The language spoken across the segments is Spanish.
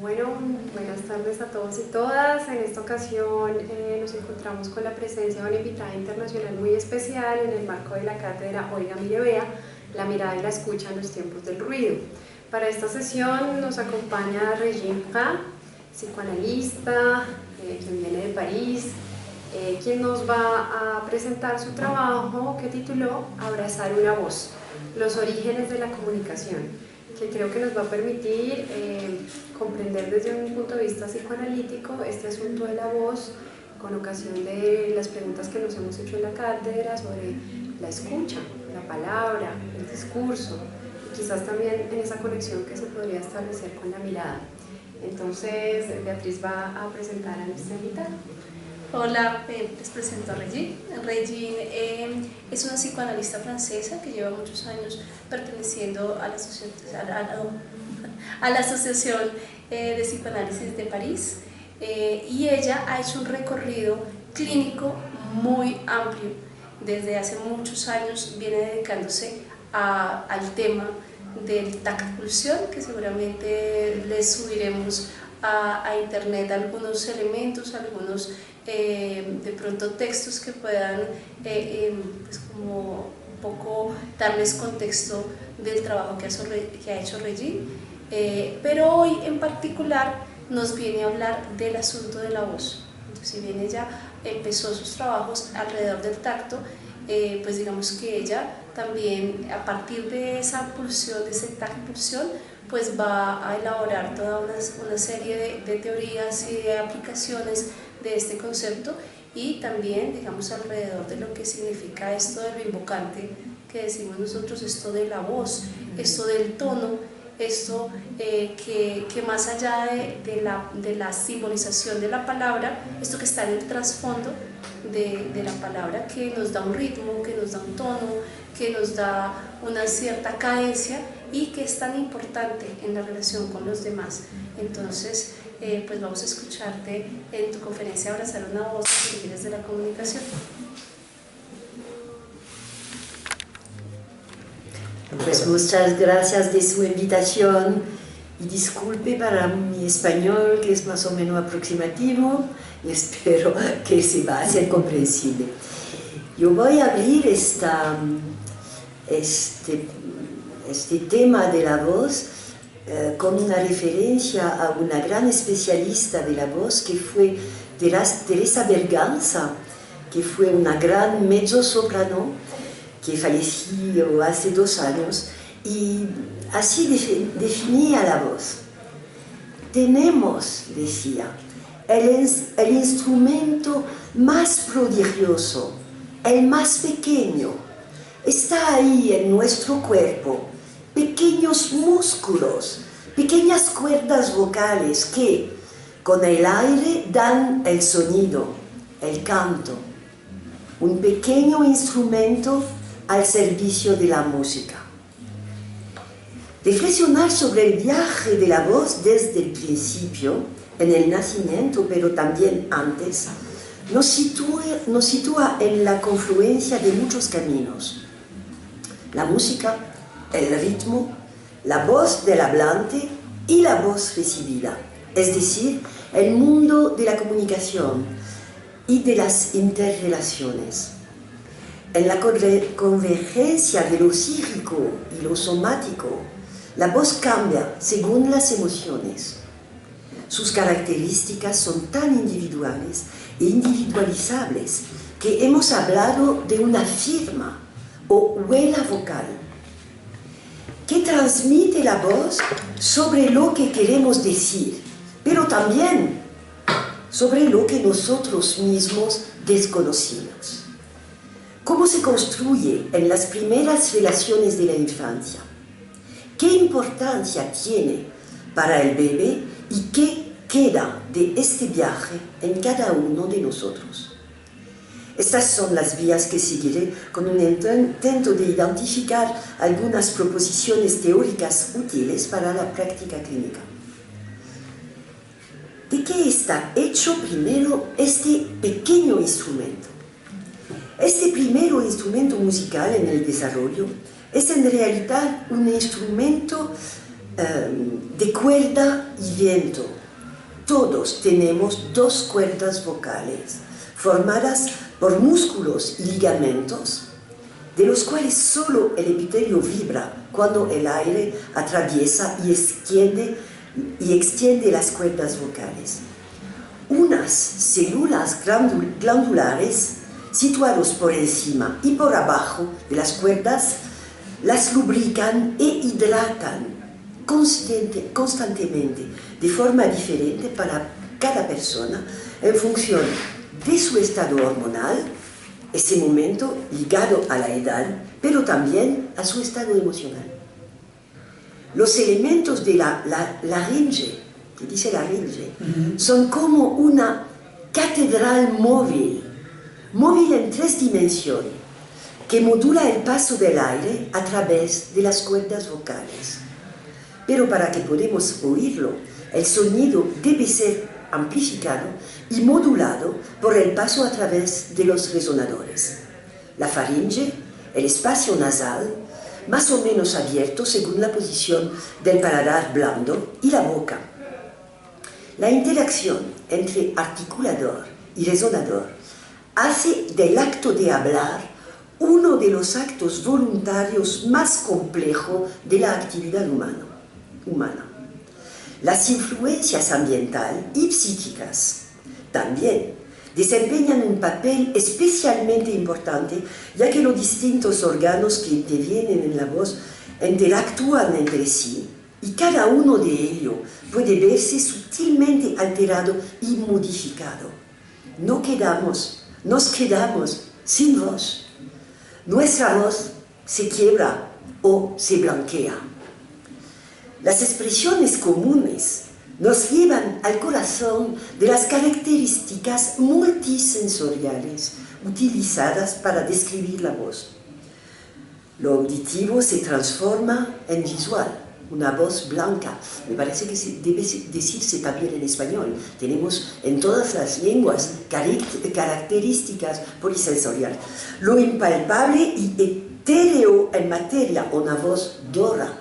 Bueno, buenas tardes a todos y todas. En esta ocasión nos encontramos con la presencia de una invitada internacional muy especial en el marco de la cátedra Oiga, Mire, Vea, la mirada y la escucha en los tiempos del ruido. Para esta sesión nos acompaña Regine Prat, psicoanalista, quien viene de París, quien nos va a presentar su trabajo que tituló Abrazar una voz, los orígenes de la comunicación, que creo que nos va a permitir comprender desde un punto de vista psicoanalítico este asunto de la voz, con ocasión de las preguntas que nos hemos hecho en la cátedra sobre la escucha, la palabra, el discurso, y quizás también en esa conexión que se podría establecer con la mirada. Entonces, Beatriz va a presentar a nuestra invitada. Hola, les presento a Regine. Regine es una psicoanalista francesa que lleva muchos años perteneciendo a la Asociación de Psicoanálisis de París, y ella ha hecho un recorrido clínico muy amplio. Desde hace muchos años viene dedicándose al tema del tacto-pulsión, que seguramente les subiremos a internet algunos elementos, algunos de pronto textos que puedan pues como un poco darles contexto del trabajo que ha hecho Regine, pero hoy en particular nos viene a hablar del asunto de la voz. Entonces, si bien ella empezó sus trabajos alrededor del tacto, pues digamos que ella también, a partir de esa pulsión, de ese tacto-pulsión, pues va a elaborar toda una serie de teorías y de aplicaciones de este concepto, y también, digamos, alrededor de lo que significa esto de lo invocante que decimos nosotros, esto de la voz, esto del tono, esto que más allá de la simbolización de la palabra, esto que está en el trasfondo de la palabra, que nos da un ritmo, que nos da un tono, que nos da una cierta cadencia y que es tan importante en la relación con los demás. Entonces, pues vamos a escucharte en tu conferencia Abrazar una voz, los orígenes de la comunicación. Pues muchas gracias de su invitación y disculpe para mi español, que es más o menos aproximativo, y espero que se va a hacer comprensible. Yo voy a abrir este tema de la voz con una referencia a una gran especialista de la voz que fue Teresa Berganza, que fue una gran mezzosoprano que falleció hace 2 años, y así definía la voz. Tenemos, decía, el instrumento más prodigioso, el más pequeño, está ahí en nuestro cuerpo, pequeños músculos, pequeñas cuerdas vocales que, con el aire, dan el sonido, el canto. Un pequeño instrumento al servicio de la música. Reflexionar sobre el viaje de la voz desde el principio, en el nacimiento, pero también antes, nos sitúa en la confluencia de muchos caminos. La música, el ritmo, la voz del hablante y la voz recibida, es decir, el mundo de la comunicación y de las interrelaciones. En la convergencia de lo psíquico y lo somático, la voz cambia según las emociones. Sus características son tan individuales e individualizables que hemos hablado de una firma o huella vocal que transmite la voz sobre lo que queremos decir, pero también sobre lo que nosotros mismos desconocimos. ¿Cómo se construye en las primeras relaciones de la infancia? ¿Qué importancia tiene para el bebé y qué queda de este viaje en cada uno de nosotros? Estas son las vías que seguiré con un intento de identificar algunas proposiciones teóricas útiles para la práctica clínica. ¿De qué está hecho primero este pequeño instrumento? Este primer instrumento musical en el desarrollo es en realidad un instrumento de cuerda y viento. Todos tenemos dos cuerdas vocales formadas por músculos y ligamentos, de los cuales solo el epitelio vibra cuando el aire atraviesa y extiende las cuerdas vocales. Unas células glandulares situadas por encima y por abajo de las cuerdas las lubrican e hidratan constantemente, de forma diferente para cada persona, en función de su estado hormonal, ese momento ligado a la edad, pero también a su estado emocional. Los elementos de la laringe, que dice laringe, son como una catedral móvil en 3 dimensiones, que modula el paso del aire a través de las cuerdas vocales. Pero para que podamos oírlo, el sonido debe ser amplificado y modulado por el paso a través de los resonadores. La faringe, el espacio nasal, más o menos abierto según la posición del paladar blando, y la boca. La interacción entre articulador y resonador hace del acto de hablar uno de los actos voluntarios más complejos de la actividad humana. Las influencias ambientales y psíquicas también desempeñan un papel especialmente importante, ya que los distintos órganos que intervienen en la voz interactúan entre sí y cada uno de ellos puede verse sutilmente alterado y modificado. Nos quedamos sin voz. Nuestra voz se quiebra o se blanquea. Las expresiones comunes nos llevan al corazón de las características multisensoriales utilizadas para describir la voz. Lo auditivo se transforma en visual, una voz blanca. Me parece que debe decirse también en español. Tenemos en todas las lenguas características polisensoriales. Lo impalpable y etéreo en materia, una voz dura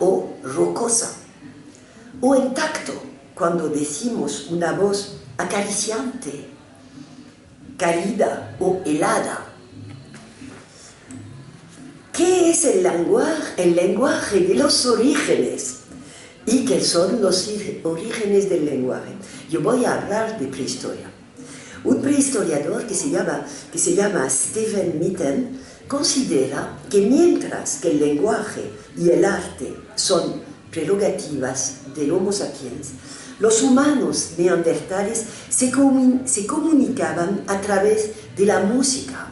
o rocosa. O en tacto, cuando decimos una voz acariciante, cálida o helada. ¿Qué es el lenguaje? El lenguaje de los orígenes. ¿Y qué son los orígenes del lenguaje? Yo voy a hablar de prehistoria. Un prehistoriador que se llama Stephen Mitten considera que mientras que el lenguaje y el arte son prerrogativas del Homo sapiens, los humanos neandertales se comunicaban a través de la música,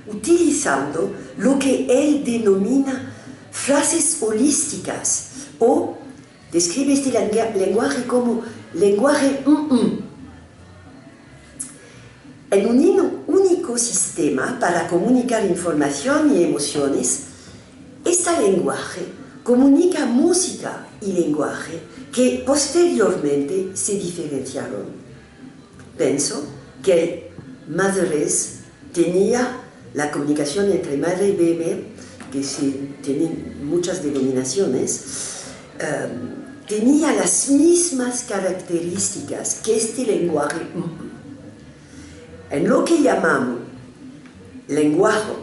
utilizando lo que él denomina frases holísticas, o describe este lenguaje como lenguaje en un único sistema para comunicar información y emociones. Este lenguaje comunica música y lenguaje que posteriormente se diferenciaron. Pienso que madres tenía la comunicación entre madre y bebé, que tienen muchas denominaciones, tenía las mismas características que este lenguaje. En lo que llamamos lenguaje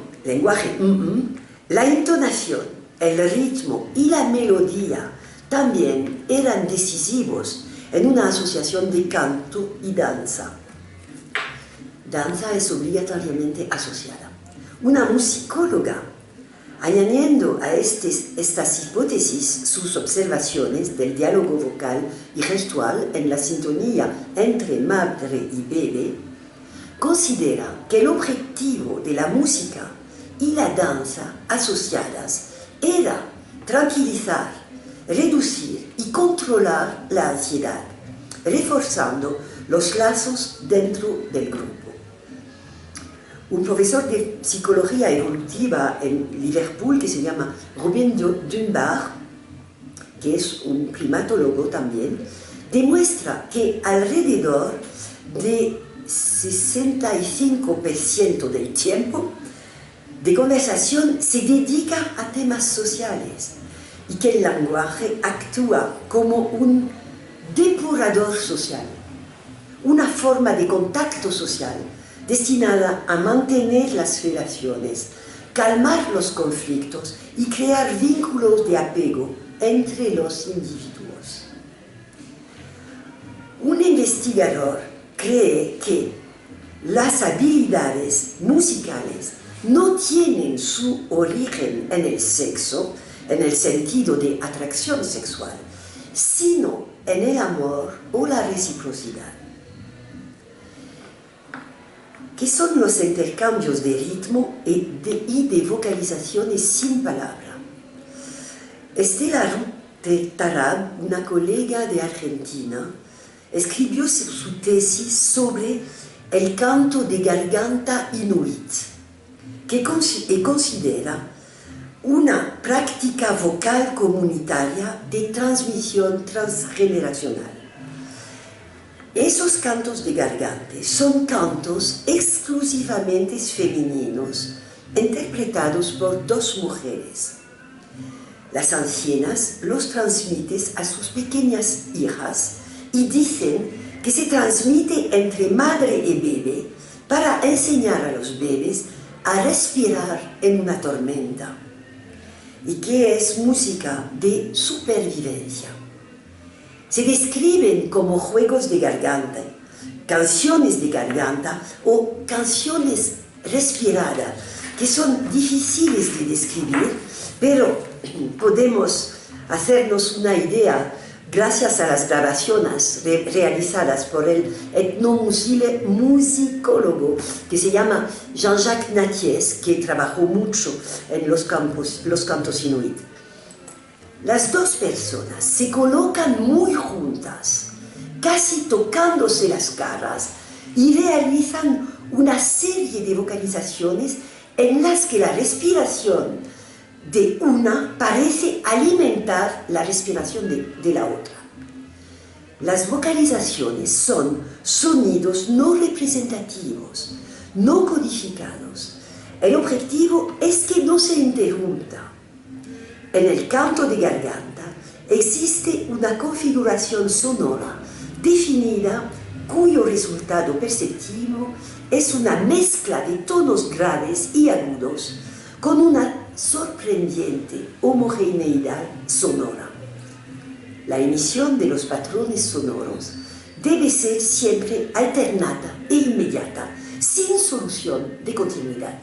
la entonación, el ritmo y la melodía también eran decisivos en una asociación de canto y danza. Danza es obligatoriamente asociada. Una musicóloga, añadiendo a estas hipótesis sus observaciones del diálogo vocal y gestual en la sintonía entre madre y bebé, considera que el objetivo de la música y la danza asociadas era tranquilizar, reducir y controlar la ansiedad, reforzando los lazos dentro del grupo. Un profesor de psicología evolutiva en Liverpool que se llama Robin Dunbar, que es un primatólogo también, demuestra que alrededor de 65% del tiempo de conversación se dedica a temas sociales y que el lenguaje actúa como un depurador social, una forma de contacto social destinada a mantener las relaciones, calmar los conflictos y crear vínculos de apego entre los individuos. Un investigador cree que las habilidades musicales no tienen su origen en el sexo, en el sentido de atracción sexual, sino en el amor o la reciprocidad. ¿Qué son los intercambios de ritmo y de vocalizaciones sin palabra? Estela Ruth Tarab, una colega de Argentina, escribió su tesis sobre el canto de garganta inuit, que considera una práctica vocal comunitaria de transmisión transgeneracional. Esos cantos de garganta son cantos exclusivamente femeninos, interpretados por dos mujeres. Las ancianas los transmiten a sus pequeñas hijas y dicen que se transmite entre madre y bebé para enseñar a los bebés a respirar en una tormenta, y que es música de supervivencia. Se describen como juegos de garganta, canciones de garganta o canciones respiradas, que son difíciles de describir, pero podemos hacernos una idea gracias a las grabaciones realizadas por el etnomusicólogo que se llama Jean-Jacques Nathies, que trabajó mucho en los cantos inuit. Las dos personas se colocan muy juntas, casi tocándose las caras, y realizan una serie de vocalizaciones en las que la respiración de una parece alimentar la respiración de la otra. Las vocalizaciones son sonidos no representativos, no codificados. El objetivo es que no se interrumpa. En el canto de garganta existe una configuración sonora definida cuyo resultado perceptivo es una mezcla de tonos graves y agudos con una sorprendente homogeneidad sonora. La emisión de los patrones sonoros debe ser siempre alternada e inmediata, sin solución de continuidad.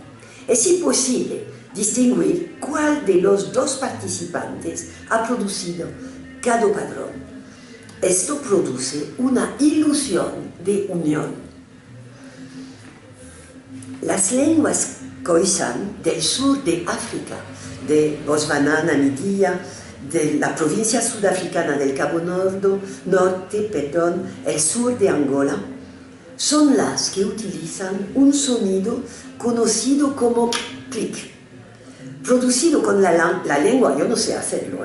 Es imposible distinguir cuál de los dos participantes ha producido cada patrón. Esto produce una ilusión de unión. Las lenguas Khoisan del sur de África, de Botswana, Namibia, de la provincia sudafricana del Cabo Norte, el sur de Angola, son las que utilizan un sonido conocido como clic, producido con la lengua, yo no sé hacerlo,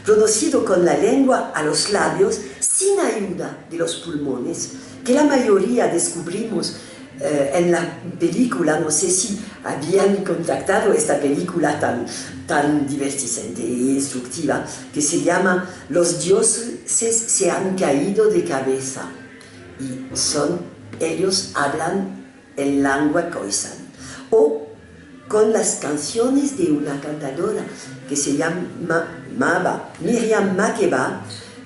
producido con la lengua a los labios sin ayuda de los pulmones, que la mayoría descubrimos en la película. No sé si habían contactado esta película tan divertiscente e instructiva, que se llama Los dioses se han caído de cabeza, y ellos hablan en lengua khoisan. O con las canciones de una cantadora que se llamaba Miriam Makeba,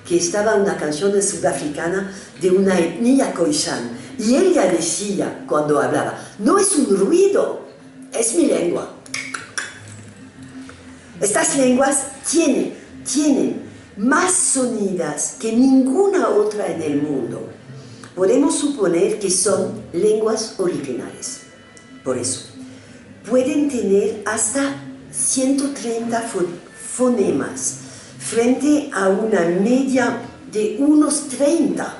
que estaba una canción sudafricana de una etnia khoisan, y ella decía cuando hablaba: no es un ruido, es mi lengua. Estas lenguas tienen más sonidas que ninguna otra en el mundo. Podemos suponer que son lenguas originales. Por eso, pueden tener hasta 130 fonemas, frente a una media de unos 30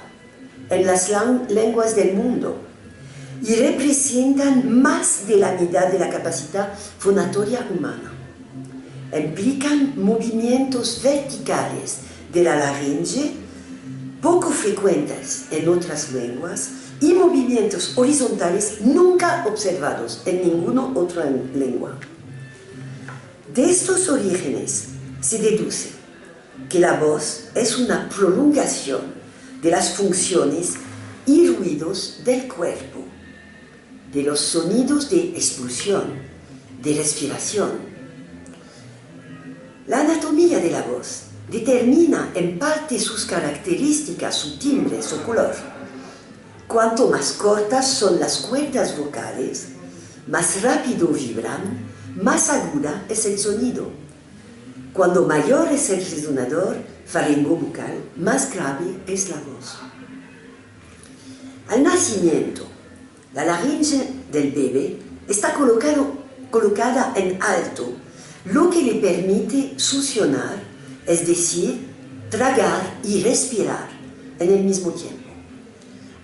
en las lenguas del mundo, y representan más de la mitad de la capacidad fonatoria humana. Implican movimientos verticales de la laringe, poco frecuentes en otras lenguas, y movimientos horizontales nunca observados en ninguna otra lengua. De estos orígenes se deduce que la voz es una prolongación de las funciones y ruidos del cuerpo, de los sonidos de expulsión, de respiración. La anatomía de la voz determina en parte sus características, su timbre, su color. Cuanto más cortas son las cuerdas vocales, más rápido vibran, más aguda es el sonido. Cuando mayor es el resonador faringobucal, más grave es la voz. Al nacimiento, la laringe del bebé está colocada en alto, lo que le permite succionar, es decir, tragar y respirar en el mismo tiempo.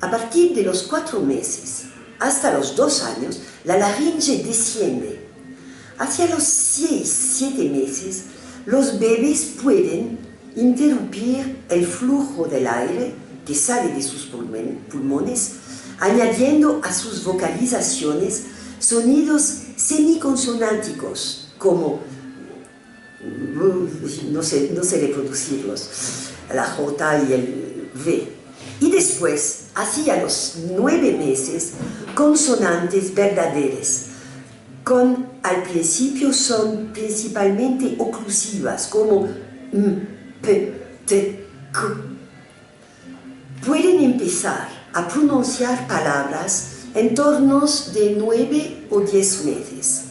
A partir de los 4 meses hasta los 2 años, la laringe desciende. Hacia los 6-7 meses, los bebés pueden interrumpir el flujo del aire que sale de sus pulmones, añadiendo a sus vocalizaciones sonidos semiconsonánticos, como, no sé reproducirlos, la J y el V. Y después, hacia los 9 meses, consonantes verdaderas, al principio son principalmente oclusivas, como M, P, T, Q. Pueden empezar a pronunciar palabras en torno de 9 o 10 meses.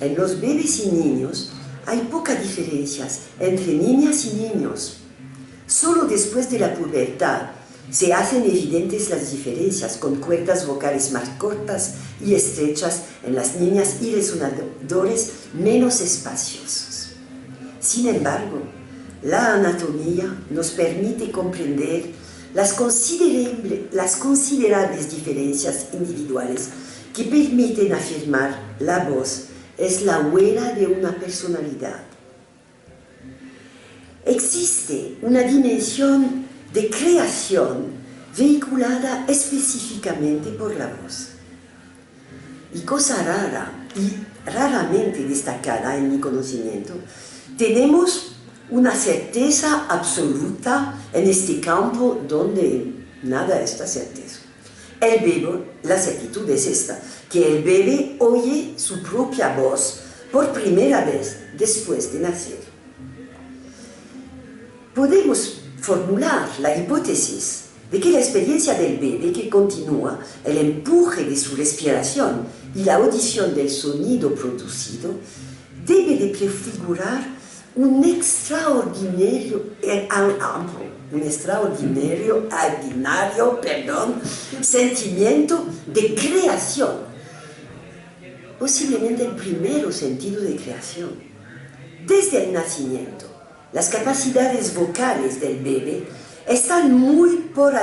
En los bebés y niños hay pocas diferencias entre niñas y niños. Solo después de la pubertad se hacen evidentes las diferencias, con cuerdas vocales más cortas y estrechas en las niñas y resonadores menos espaciosos. Sin embargo, la anatomía nos permite comprender las considerables diferencias individuales que permiten afirmar la voz es la huella de una personalidad. Existe una dimensión de creación vehiculada específicamente por la voz. Y cosa rara y raramente destacada en mi conocimiento, tenemos una certeza absoluta en este campo donde nada está certeza. La certitud es esta, que el bebé oye su propia voz por primera vez después de nacer. Podemos formular la hipótesis de que la experiencia del bebé que continúa, el empuje de su respiración y la audición del sonido producido, debe de prefigurar un extraordinario sentimiento de creación, posiblemente el primer sentido de creación. Desde el nacimiento, las capacidades vocales del bebé están muy por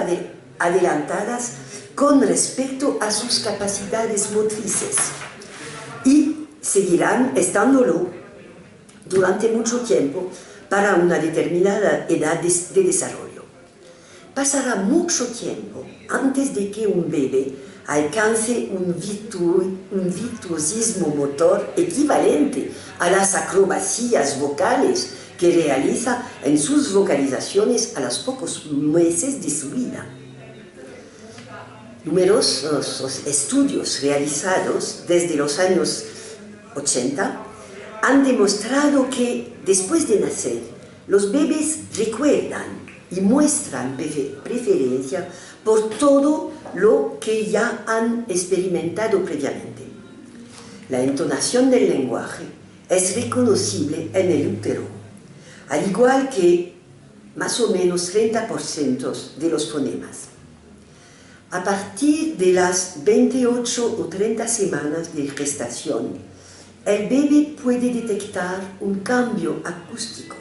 adelantadas con respecto a sus capacidades motrices y seguirán estándolo durante mucho tiempo para una determinada edad de desarrollo. Pasará mucho tiempo antes de que un bebé alcance un virtuosismo motor equivalente a las acrobacias vocales que realiza en sus vocalizaciones a los pocos meses de su vida. Numerosos estudios realizados desde los años 80 han demostrado que después de nacer, los bebés recuerdan y muestran preferencia por todo lo que ya han experimentado previamente. La entonación del lenguaje es reconocible en el útero, al igual que más o menos 30% de los fonemas. A partir de las 28 o 30 semanas de gestación, el bebé puede detectar un cambio acústico.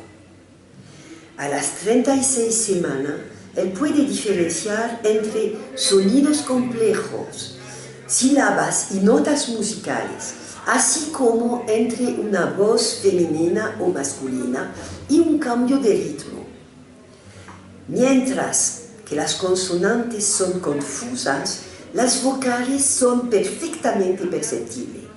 A las 36 semanas, él puede diferenciar entre sonidos complejos, sílabas y notas musicales, así como entre una voz femenina o masculina y un cambio de ritmo. Mientras que las consonantes son confusas, las vocales son perfectamente perceptibles.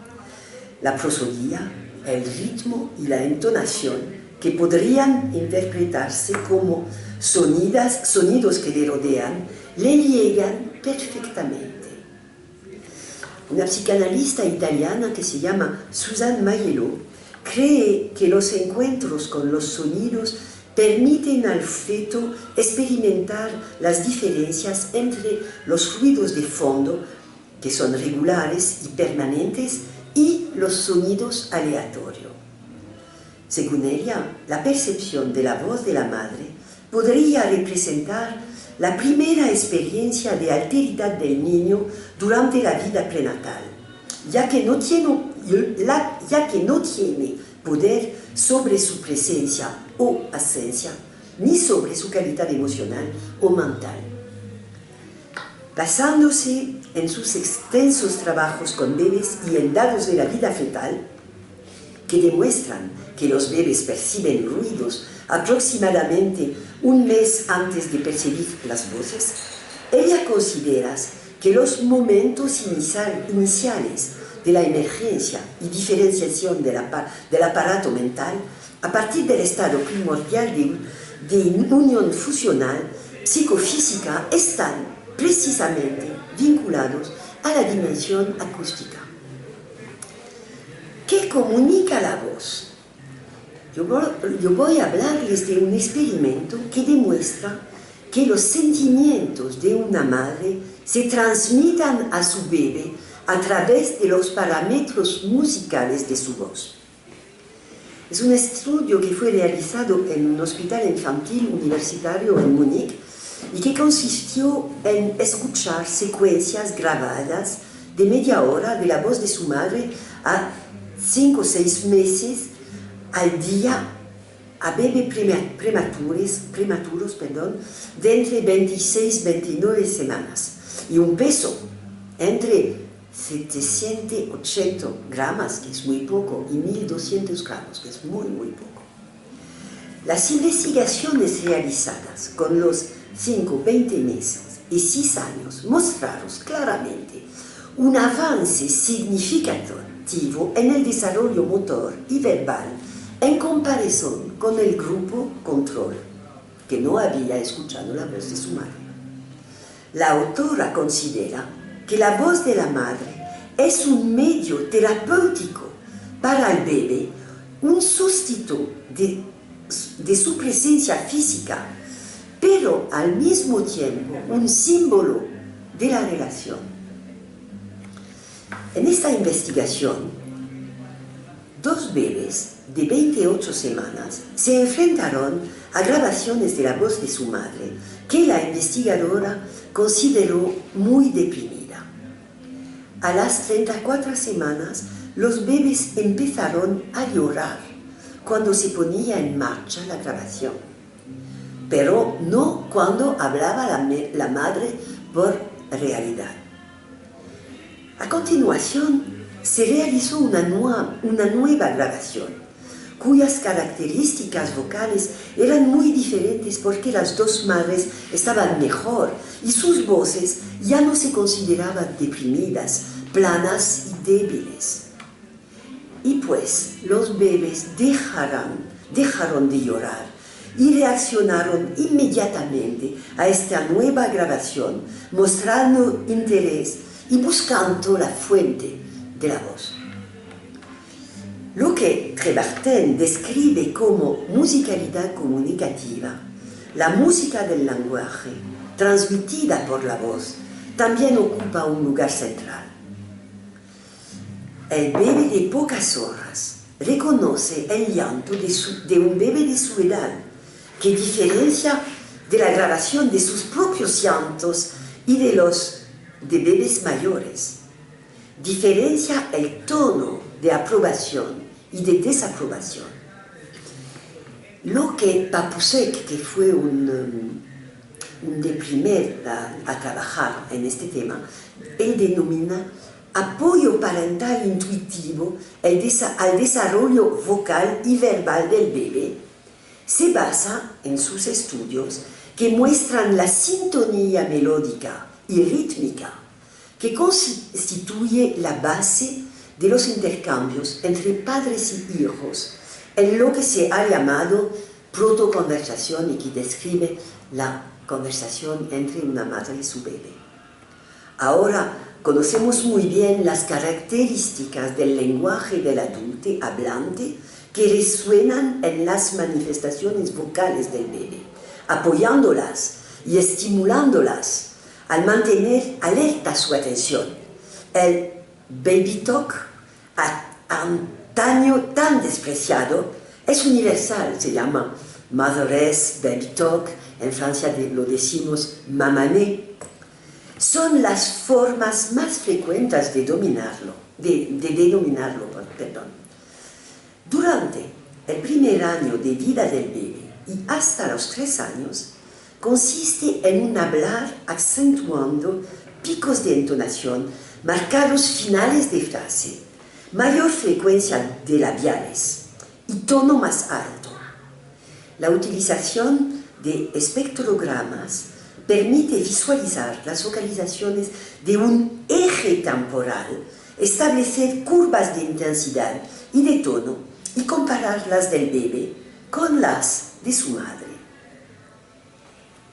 La prosodía, el ritmo y la entonación que podrían interpretarse como sonidos que le rodean, le llegan perfectamente. Una psicanalista italiana que se llama Susan Mayello cree que los encuentros con los sonidos permiten al feto experimentar las diferencias entre los ruidos de fondo, que son regulares y permanentes, y los sonidos aleatorios. Según ella, la percepción de la voz de la madre podría representar la primera experiencia de alteridad del niño durante la vida prenatal, ya que no tiene poder sobre su presencia o ausencia, ni sobre su calidad emocional o mental. Basándose en sus extensos trabajos con bebés y en datos de la vida fetal, que demuestran que los bebés perciben ruidos aproximadamente un mes antes de percibir las voces, ella considera que los momentos iniciales de la emergencia y diferenciación del aparato mental, a partir del estado primordial de unión fusional psicofísica, están precisamente vinculados a la dimensión acústica. ¿Qué comunica la voz? Yo voy a hablarles de un experimento que demuestra que los sentimientos de una madre se transmitan a su bebé a través de los parámetros musicales de su voz. Es un estudio que fue realizado en un hospital infantil universitario en Múnich y que consistió en escuchar secuencias grabadas de media hora de la voz de su madre a 5 o 6 meses al día a bebés prematuros de entre 26 y 29 semanas y un peso entre 780 gramos, que es muy poco, y 1200 gramos, que es muy, muy poco. Las investigaciones realizadas con los 5, 20 meses y 6 años mostraron claramente un avance significativo en el desarrollo motor y verbal en comparación con el grupo control, que no había escuchado la voz de su madre. La autora considera que la voz de la madre es un medio terapéutico para el bebé, un sustituto de su presencia física, pero al mismo tiempo un símbolo de la relación. En esta investigación, 2 bebés de 28 semanas se enfrentaron a grabaciones de la voz de su madre que la investigadora consideró muy deprimida. A las 34 semanas, los bebés empezaron a llorar cuando se ponía en marcha la grabación, pero no cuando hablaba la madre por realidad. A continuación, se realizó una nueva grabación, cuyas características vocales eran muy diferentes porque las 2 madres estaban mejor y sus voces ya no se consideraban deprimidas, planas y débiles. Y pues los bebés dejaron de llorar y reaccionaron inmediatamente a esta nueva grabación, mostrando interés y buscando la fuente de la voz. Lo que Trebartin describe como musicalidad comunicativa, la música del lenguaje, transmitida por la voz, también ocupa un lugar central. El bebé de pocas horas reconoce el llanto de un bebé de su edad, que diferencia de la grabación de sus propios llantos y de los de bebés mayores. Diferencia el tono de aprobación y de desaprobación. Lo que Papusek, que fue un de primer a trabajar en este tema, él denomina apoyo parental intuitivo al desarrollo vocal y verbal del bebé, se basa en sus estudios que muestran la sintonía melódica y rítmica que constituye la base de los intercambios entre padres y hijos en lo que se ha llamado protoconversación y que describe la conversación entre una madre y su bebé. Ahora conocemos muy bien las características del lenguaje del adulto hablante que resuenan en las manifestaciones vocales del bebé, apoyándolas y estimulándolas al mantener alerta su atención. El baby talk, antaño tan despreciado, es universal, se llama madurez, baby talk, en Francia lo decimos mamané. Son las formas más frecuentes de denominarlo. Durante el primer año de vida del bebé y hasta los 3 años, consiste en un hablar acentuando picos de entonación, marcados finales de frase, mayor frecuencia de labiales y tono más alto. La utilización de espectrogramas permite visualizar las localizaciones de un eje temporal, establecer curvas de intensidad y de tono y comparar las del bebé con las de su madre.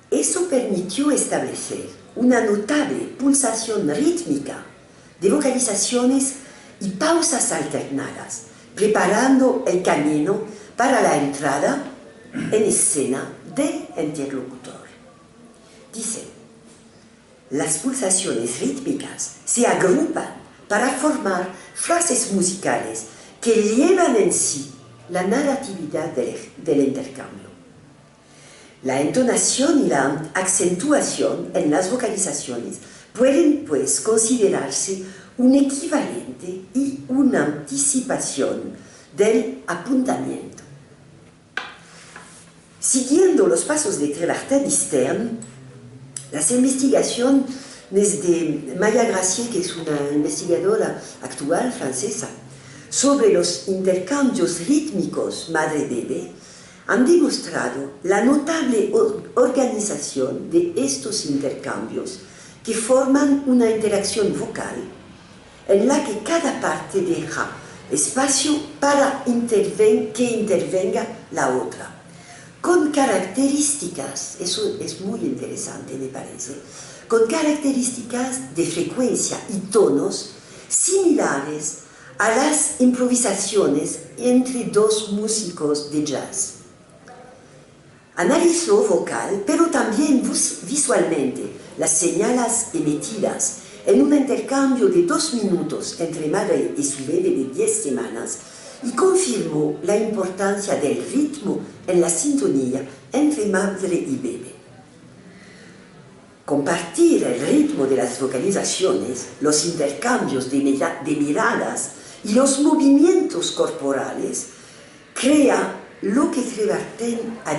Eso permitió establecer una notable pulsación rítmica de vocalizaciones y pausas alternadas, preparando el camino para la entrada en escena del interlocutor. Dice, las pulsaciones rítmicas se agrupan para formar frases musicales que llevan en sí la narratividad del intercambio. La entonación y la acentuación en las vocalizaciones pueden, pues, considerarse un equivalente y una anticipación del apuntamiento. Siguiendo los pasos de Trevartin y Stern, las investigaciones de Maya Gracier, que es una investigadora actual francesa, sobre los intercambios rítmicos madre-bebé, han demostrado la notable organización de estos intercambios que forman una interacción vocal en la que cada parte deja espacio para que intervenga la otra, con características, eso es muy interesante me parece, con características de frecuencia y tonos similares a las improvisaciones entre dos músicos de jazz. Analizó vocal, pero también visualmente las señales emitidas en un intercambio de 2 minutos entre madre y su bebé de 10 semanas y confirmó la importancia del ritmo en la sintonía entre madre y bebé. Compartir el ritmo de las vocalizaciones, los intercambios de miradas y los movimientos corporales crea lo que Trevartin ha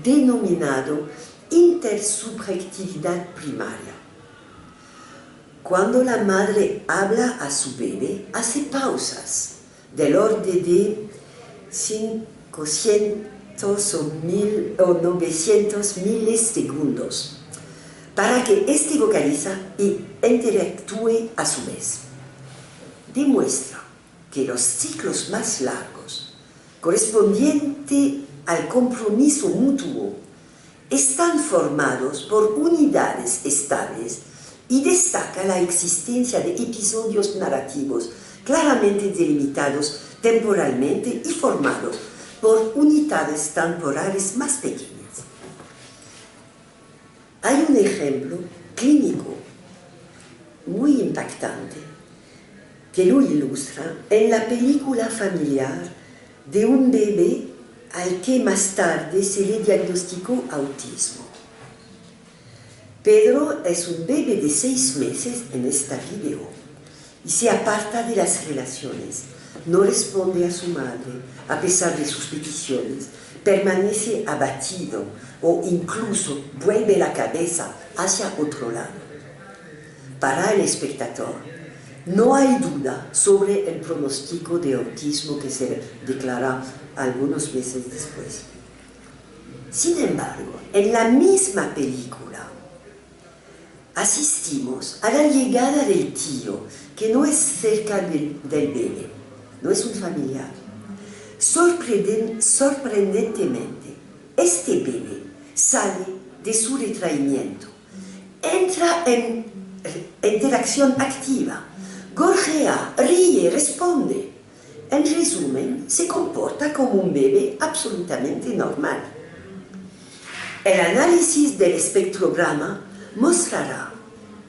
denominado intersubjetividad primaria. Cuando la madre habla a su bebé, hace pausas del orden de 500 o 900 milisegundos para que éste vocaliza y interactúe a su vez. Demuestra que los ciclos más largos, correspondientes al compromiso mutuo, están formados por unidades estables y destaca la existencia de episodios narrativos claramente delimitados temporalmente y formados por unidades temporales más pequeñas. Hay un ejemplo clínico muy impactante que lo ilustra en la película familiar de un bebé al que más tarde se le diagnosticó autismo. Pedro es un bebé de 6 meses en esta video y se aparta de las relaciones, no responde a su madre a pesar de sus peticiones, permanece abatido o incluso vuelve la cabeza hacia otro lado. Para el espectador, no hay duda sobre el pronóstico de autismo que se declara algunos meses después. Sin embargo, en la misma película asistimos a la llegada del tío, que no es cerca del bebé, no es un familiar. Sorprendentemente, este bebé sale de su retraimiento, entra en interacción activa, gorjea, ríe, responde. En resumen, se comporta como un bebé absolutamente normal. El análisis del espectrograma mostrará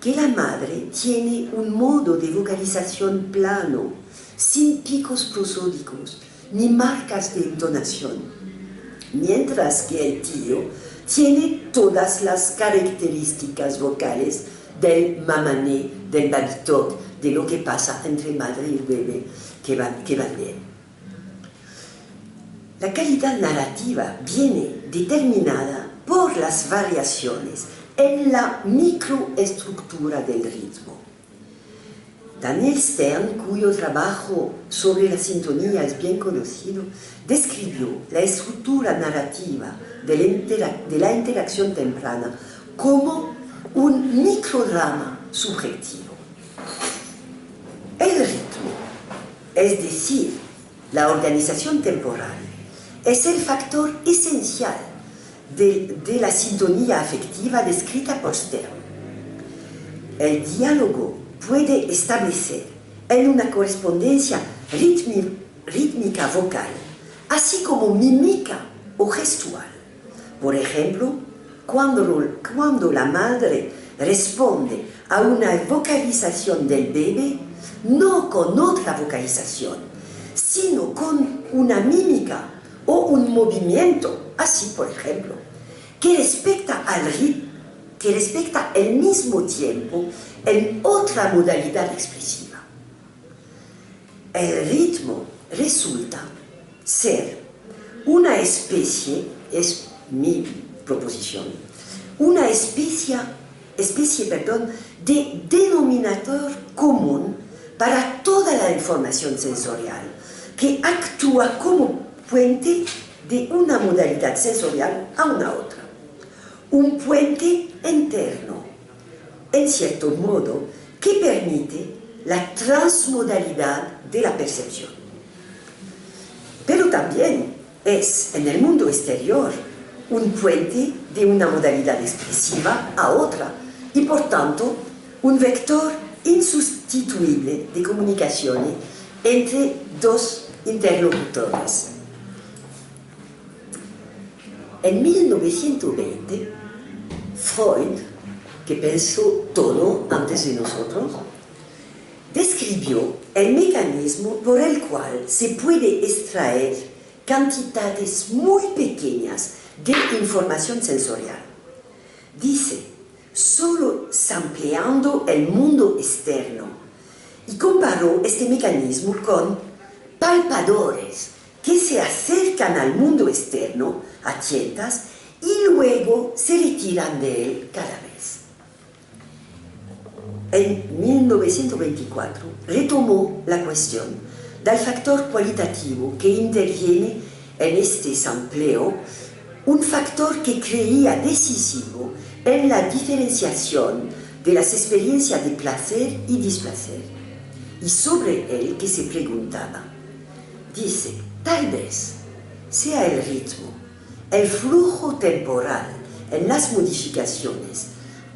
que la madre tiene un modo de vocalización plano, sin picos prosódicos ni marcas de entonación, mientras que el tío tiene todas las características vocales del mamané, del babitok, de lo que pasa entre madre y bebé, que va bien. La calidad narrativa viene determinada por las variaciones en la microestructura del ritmo. Daniel Stern, cuyo trabajo sobre la sintonía es bien conocido, describió la estructura narrativa de la interacción temprana como un microdrama subjetivo. El ritmo, es decir, la organización temporal, es el factor esencial de la sintonía afectiva descrita por Stern. El diálogo puede establecer en una correspondencia rítmica vocal, así como mímica o gestual. Por ejemplo, cuando la madre responde a una vocalización del bebé, no con otra vocalización, sino con una mímica o un movimiento, así por ejemplo, que respecta al mismo tiempo en otra modalidad expresiva. El ritmo resulta ser una especie, es mi proposición, una especie de denominador común para toda la información sensorial, que actúa como puente de una modalidad sensorial a una otra. Un puente interno, en cierto modo, que permite la transmodalidad de la percepción. Pero también es, en el mundo exterior, un puente de una modalidad expresiva a otra y, por tanto, un vector insustituible de comunicaciones entre dos interlocutores. En 1920, Freud, que pensó todo antes de nosotros, describió el mecanismo por el cual se puede extraer cantidades muy pequeñas de información sensorial. Dice, solo sampleando el mundo externo, y comparó este mecanismo con palpadores que se acercan al mundo externo a tientas y luego se retiran de él cada vez. En 1924 retomó la cuestión del factor cualitativo que interviene en este sampleo, un factor que creía decisivo en la diferenciación de las experiencias de placer y displacer, y sobre él que se preguntaba. Dice, tal vez sea el ritmo, el flujo temporal en las modificaciones,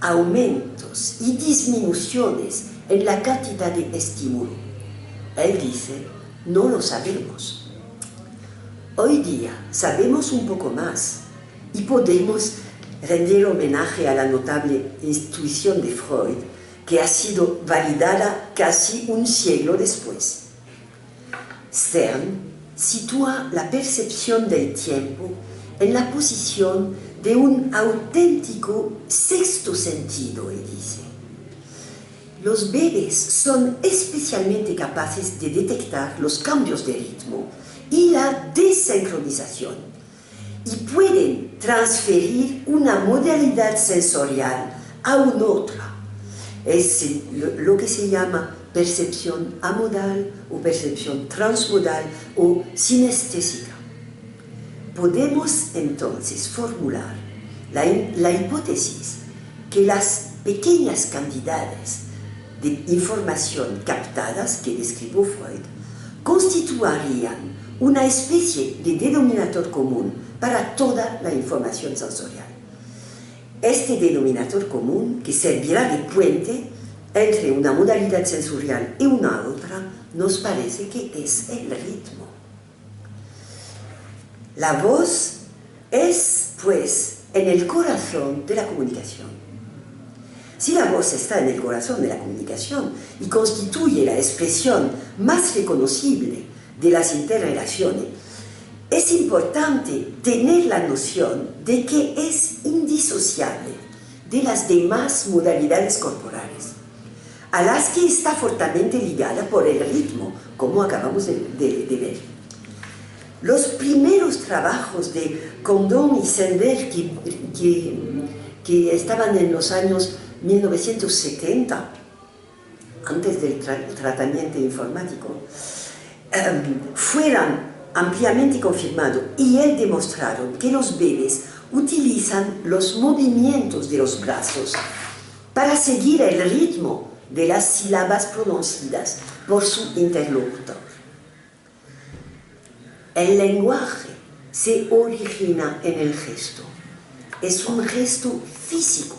aumentos y disminuciones en la cantidad de estímulo. Él dice, no lo sabemos. Hoy día sabemos un poco más y podemos rendir homenaje a la notable intuición de Freud, que ha sido validada casi un siglo después. Stern sitúa la percepción del tiempo en la posición de un auténtico sexto sentido, y dice. Los bebés son especialmente capaces de detectar los cambios de ritmo y la desincronización, y pueden transferir una modalidad sensorial a una otra. Es lo que se llama percepción amodal o percepción transmodal o sinestésica. Podemos entonces formular la hipótesis que las pequeñas cantidades de información captadas que describió Freud constituirían una especie de denominador común para toda la información sensorial. Este denominador común, que servirá de puente entre una modalidad sensorial y una otra, nos parece que es el ritmo. La voz es, pues, en el corazón de la comunicación. Si la voz está en el corazón de la comunicación y constituye la expresión más reconocible de las interrelaciones, es importante tener la noción de que es indisociable de las demás modalidades corporales, a las que está fuertemente ligada por el ritmo, como acabamos de ver. Los primeros trabajos de Condon y Sennberg, que estaban en los años 1970, antes del tratamiento informático, fueron ampliamente confirmados y él demostraron que los bebés utilizan los movimientos de los brazos para seguir el ritmo de las sílabas pronunciadas por su interlocutor. El lenguaje se origina en el gesto. Es un gesto físico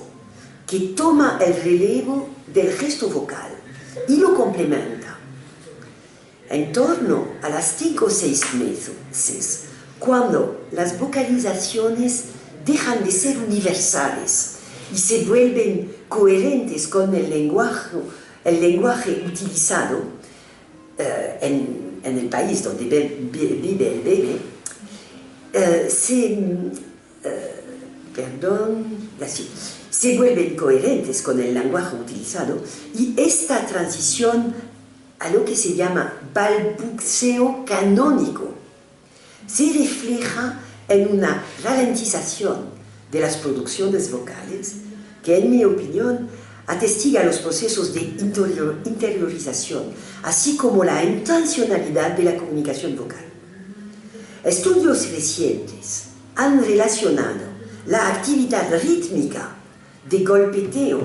que toma el relevo del gesto vocal y lo complementa. En torno a las 5 o 6 meses, cuando las vocalizaciones dejan de ser universales y se vuelven coherentes con el lenguaje utilizado en el país donde vive el bebé, se vuelven coherentes con el lenguaje utilizado, y esta transición a lo que se llama balbuceo canónico se refleja en una ralentización de las producciones vocales que, en mi opinión, atestiga los procesos de interiorización, así como la intencionalidad de la comunicación vocal. Estudios recientes han relacionado la actividad rítmica de golpeteo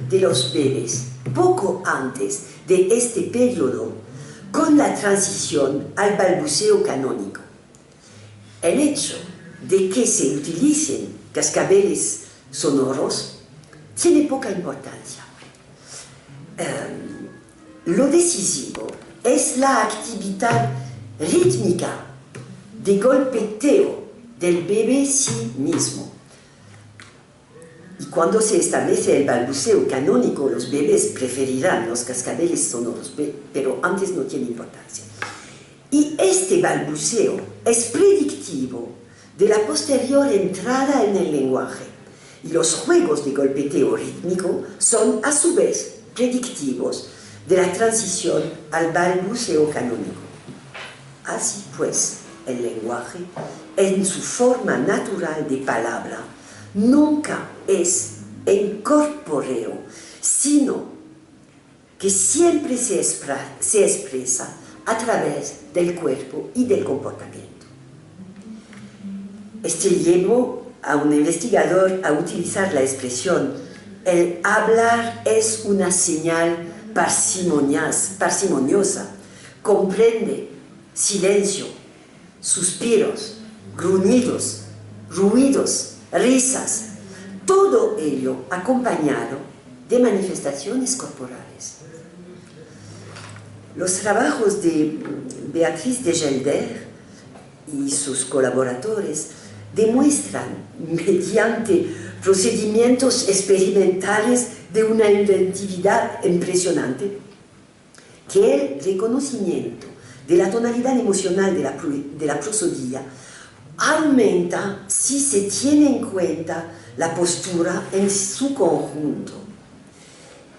de los bebés poco antes de este periodo con la transición al balbuceo canónico. El hecho de que se utilicen cascabeles sonoros tiene poca importancia. Lo decisivo es la actividad rítmica de golpeteo del bebé sí mismo. Y cuando se establece el balbuceo canónico, los bebés preferirán los cascabeles sonoros, pero antes no tiene importancia. Y este balbuceo es predictivo de la posterior entrada en el lenguaje. Y los juegos de golpeteo rítmico son, a su vez, predictivos de la transición al balbuceo canónico. Así pues, el lenguaje, en su forma natural de palabra, nunca es incorpóreo, sino que siempre se expresa a través del cuerpo y del comportamiento. Este llevó a un investigador a utilizar la expresión "el hablar es una señal parsimoniosa, comprende silencio, suspiros, gruñidos, ruidos, risas, todo ello acompañado de manifestaciones corporales". Los trabajos de Beatrice de Gelder y sus colaboradores demuestran, mediante procedimientos experimentales de una inventividad impresionante, que el reconocimiento de la tonalidad emocional de la prosodía aumenta si se tiene en cuenta la postura en su conjunto.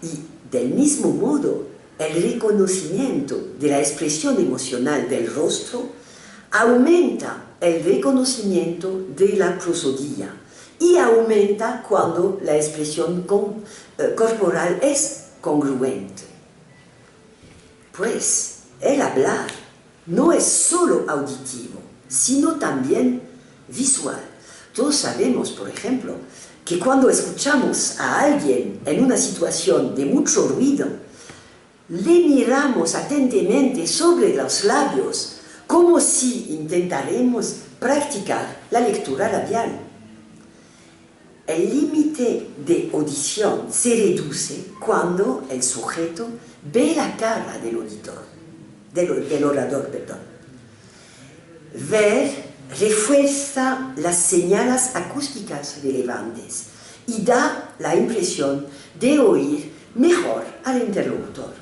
Y del mismo modo, el reconocimiento de la expresión emocional del rostro aumenta el reconocimiento de la prosodía y aumenta cuando la expresión corporal es congruente. Pues el hablar no es solo auditivo, sino también visual. Todos sabemos, por ejemplo, que cuando escuchamos a alguien en una situación de mucho ruido, le miramos atentamente sobre los labios, como si intentáramos practicar la lectura labial. El límite de audición se reduce cuando el sujeto ve la cara del orador. Ver refuerza las señales acústicas relevantes y da la impresión de oír mejor al interlocutor.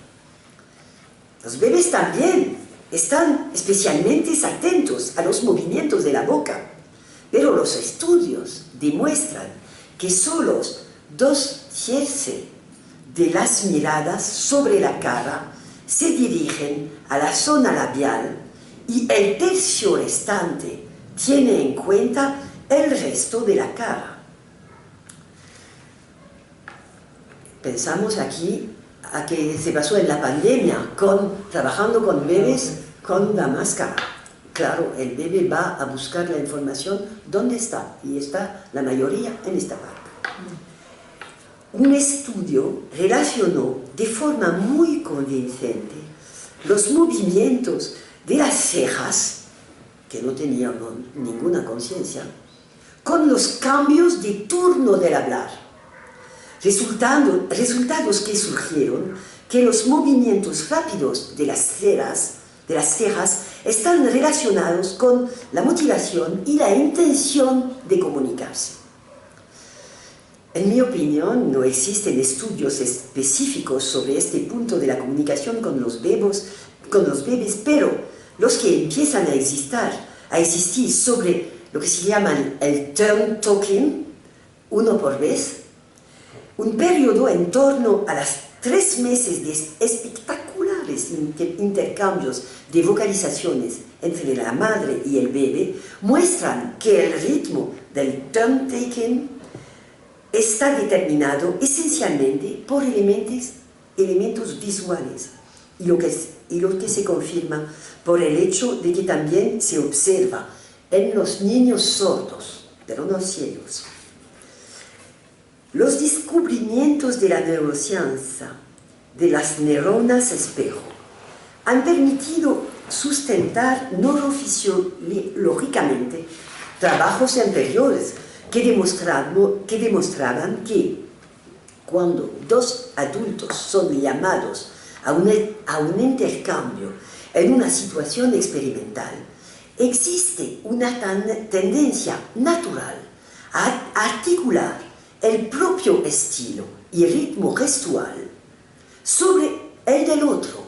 Los bebés también están especialmente atentos a los movimientos de la boca, pero los estudios demuestran que solo 2/3 de las miradas sobre la cara se dirigen a la zona labial y el tercio restante tiene en cuenta el resto de la cara. Pensamos aquí a que se pasó en la pandemia, trabajando con bebés con la máscara. Claro, el bebé va a buscar la información donde está, y está la mayoría en esta parte. Un estudio relacionó de forma muy convincente los movimientos de las cejas, que no tenían ninguna conciencia, con los cambios de turno del hablar. Resultados que surgieron que los movimientos rápidos de las cejas están relacionados con la motivación y la intención de comunicarse. En mi opinión, no existen estudios específicos sobre este punto de la comunicación con los bebés, pero los que empiezan a existir sobre lo que se llama el turn talking, uno por vez, un periodo en torno a las 3 meses de espectaculares intercambios de vocalizaciones entre la madre y el bebé, muestran que el ritmo del turn taking está determinado esencialmente por elementos visuales, y lo que se confirma por el hecho de que también se observa en los niños sordos, pero no ciegos. Los descubrimientos de la neurociencia de las neuronas espejo han permitido sustentar neurofisiológicamente trabajos anteriores que demostraban que cuando 2 adultos son llamados a un intercambio en una situación experimental, existe una tendencia natural a articular el propio estilo y ritmo gestual sobre el del otro,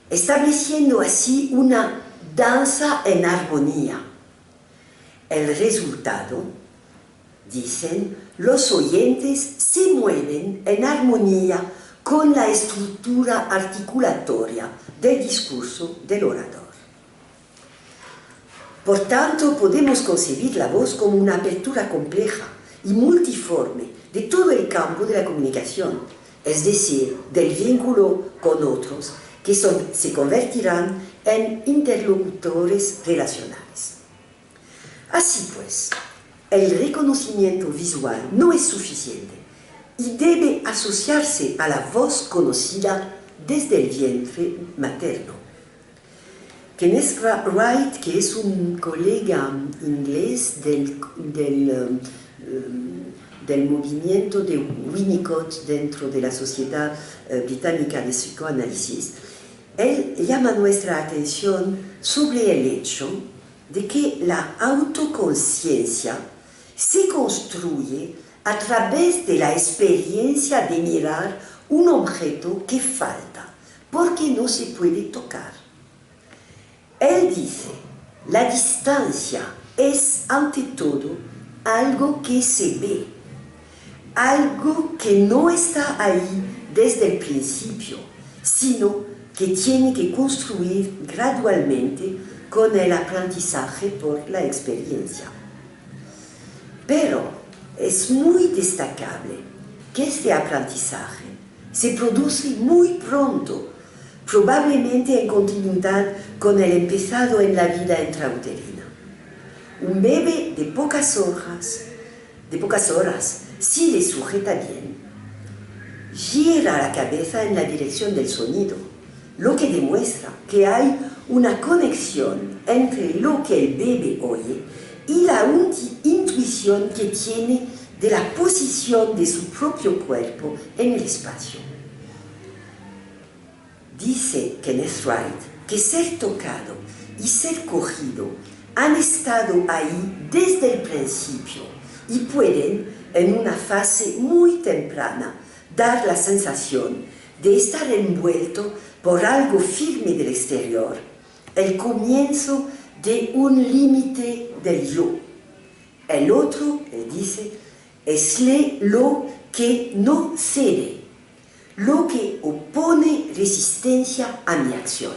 estableciendo así una danza en armonía. El resultado, dicen, los oyentes se mueven en armonía con la estructura articulatoria del discurso del orador. Por tanto, podemos concebir la voz como una apertura compleja y multiforme de todo el campo de la comunicación, es decir, del vínculo con otros, que se convertirán en interlocutores relacionales. Así pues, el reconocimiento visual no es suficiente y debe asociarse a la voz conocida desde el vientre materno. Kenneth Wright, que es un colega inglés del movimiento de Winnicott dentro de la Sociedad Británica de Psicoanálisis, él llama nuestra atención sobre el hecho de que la autoconciencia se construye a través de la experiencia de mirar un objeto que falta, porque no se puede tocar. Él dice, la distancia es ante todo algo que se ve, algo que no está ahí desde el principio, sino que tiene que construir gradualmente con el aprendizaje por la experiencia. Pero es muy destacable que este aprendizaje se produce muy pronto, probablemente en continuidad con el empezado en la vida intrauterina. Un bebé de pocas horas si le sujeta bien, gira la cabeza en la dirección del sonido, lo que demuestra que hay una conexión entre lo que el bebé oye y la intuición que tiene de la posición de su propio cuerpo en el espacio. Dice Kenneth Wright que ser tocado y ser cogido han estado ahí desde el principio y pueden, en una fase muy temprana, dar la sensación de estar envuelto por algo firme del exterior, el comienzo de un límite del yo. El otro, él dice, es lo que no cede, lo que opone resistencia a mi acción.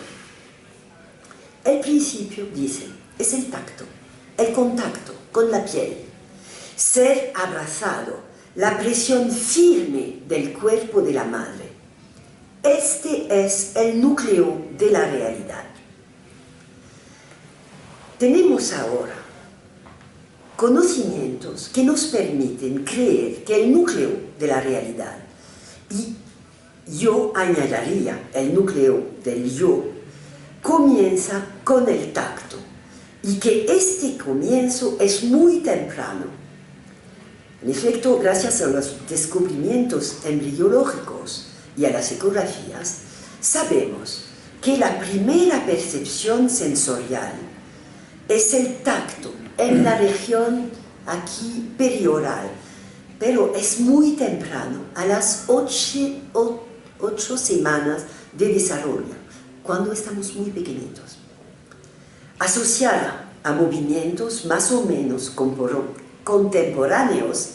El principio, dice, es el tacto, el contacto con la piel, ser abrazado, la presión firme del cuerpo de la madre. Este es el núcleo de la realidad. Tenemos ahora conocimientos que nos permiten creer que el núcleo de la realidad, y yo añadiría el núcleo del yo, comienza con el tacto, y que este comienzo es muy temprano. En efecto, gracias a los descubrimientos embriológicos y a las ecografías, sabemos que la primera percepción sensorial es el tacto en la región aquí perioral, pero es muy temprano, a las 8 semanas de desarrollo, cuando estamos muy pequeñitos. Asociada a movimientos más o menos contemporáneos,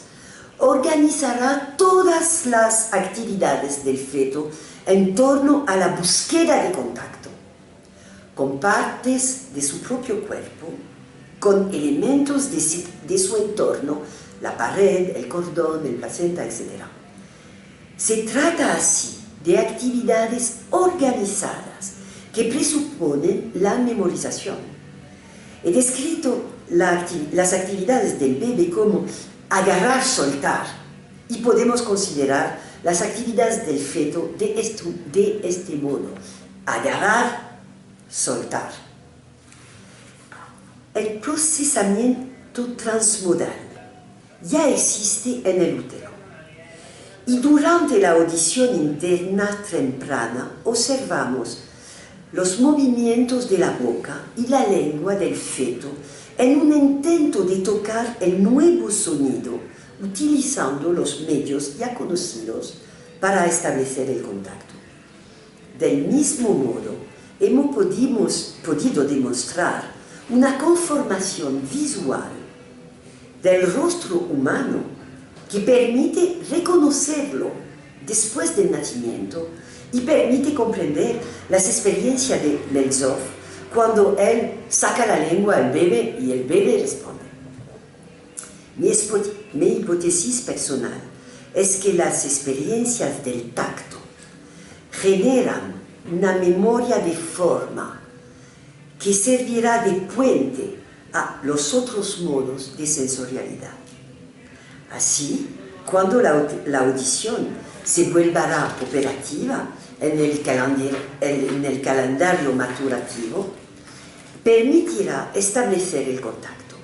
organizará todas las actividades del feto en torno a la búsqueda de contacto, con partes de su propio cuerpo, con elementos de su entorno, la pared, el cordón, el placenta, etc. Se trata así de actividades organizadas que presuponen la memorización. He descrito las actividades del bebé como agarrar, soltar, y podemos considerar las actividades del feto de este modo: agarrar, soltar. El procesamiento transmodal ya existe en el útero, y durante la audición interna temprana observamos los movimientos de la boca y la lengua del feto en un intento de tocar el nuevo sonido, utilizando los medios ya conocidos para establecer el contacto. Del mismo modo, hemos podido demostrar una conformación visual del rostro humano que permite reconocerlo después del nacimiento y permite comprender las experiencias de Lelzov cuando él saca la lengua al bebé y el bebé responde. Mi hipótesis personal es que las experiencias del tacto generan una memoria de forma que servirá de puente a los otros modos de sensorialidad. Así, cuando la audición se volverá operativa en el calendario maturativo, permitirá establecer el contacto.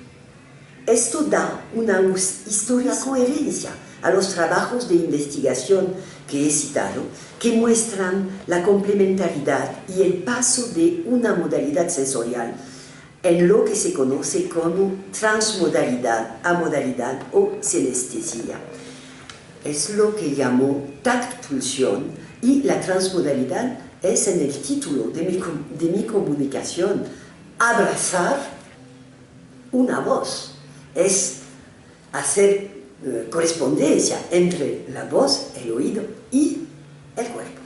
Esto da una histórica coherencia a los trabajos de investigación que he citado, que muestran la complementariedad y el paso de una modalidad sensorial en lo que se conoce como transmodalidad, amodalidad o sinestesia. Es lo que llamó tactpulsión, y la transmodalidad es en el título de mi comunicación: abrazar una voz, es hacer correspondencia entre la voz, el oído y el cuerpo.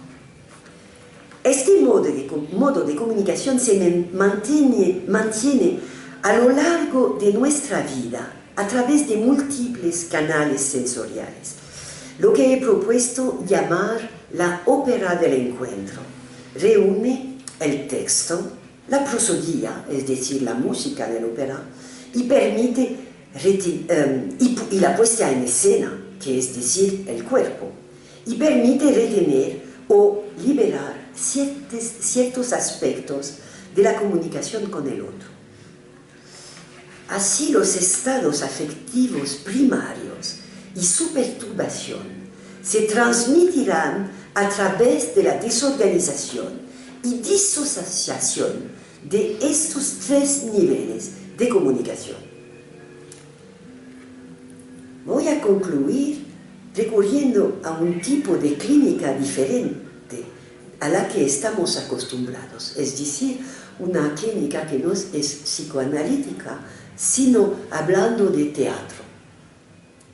Este modo de comunicación se mantiene a lo largo de nuestra vida a través de múltiples canales sensoriales, lo que he propuesto llamar la ópera del encuentro. Reúne el texto, la prosodía, es decir, la música de la ópera, y permite y la puesta en escena, que es decir, el cuerpo, y permite retener o liberar ciertos aspectos de la comunicación con el otro. Así los estados afectivos primarios y su perturbación se transmitirán a través de la desorganización y disociación de estos tres niveles de comunicación. Voy a concluir recurriendo a un tipo de clínica diferente a la que estamos acostumbrados, es decir, una clínica que no es psicoanalítica, sino hablando de teatro.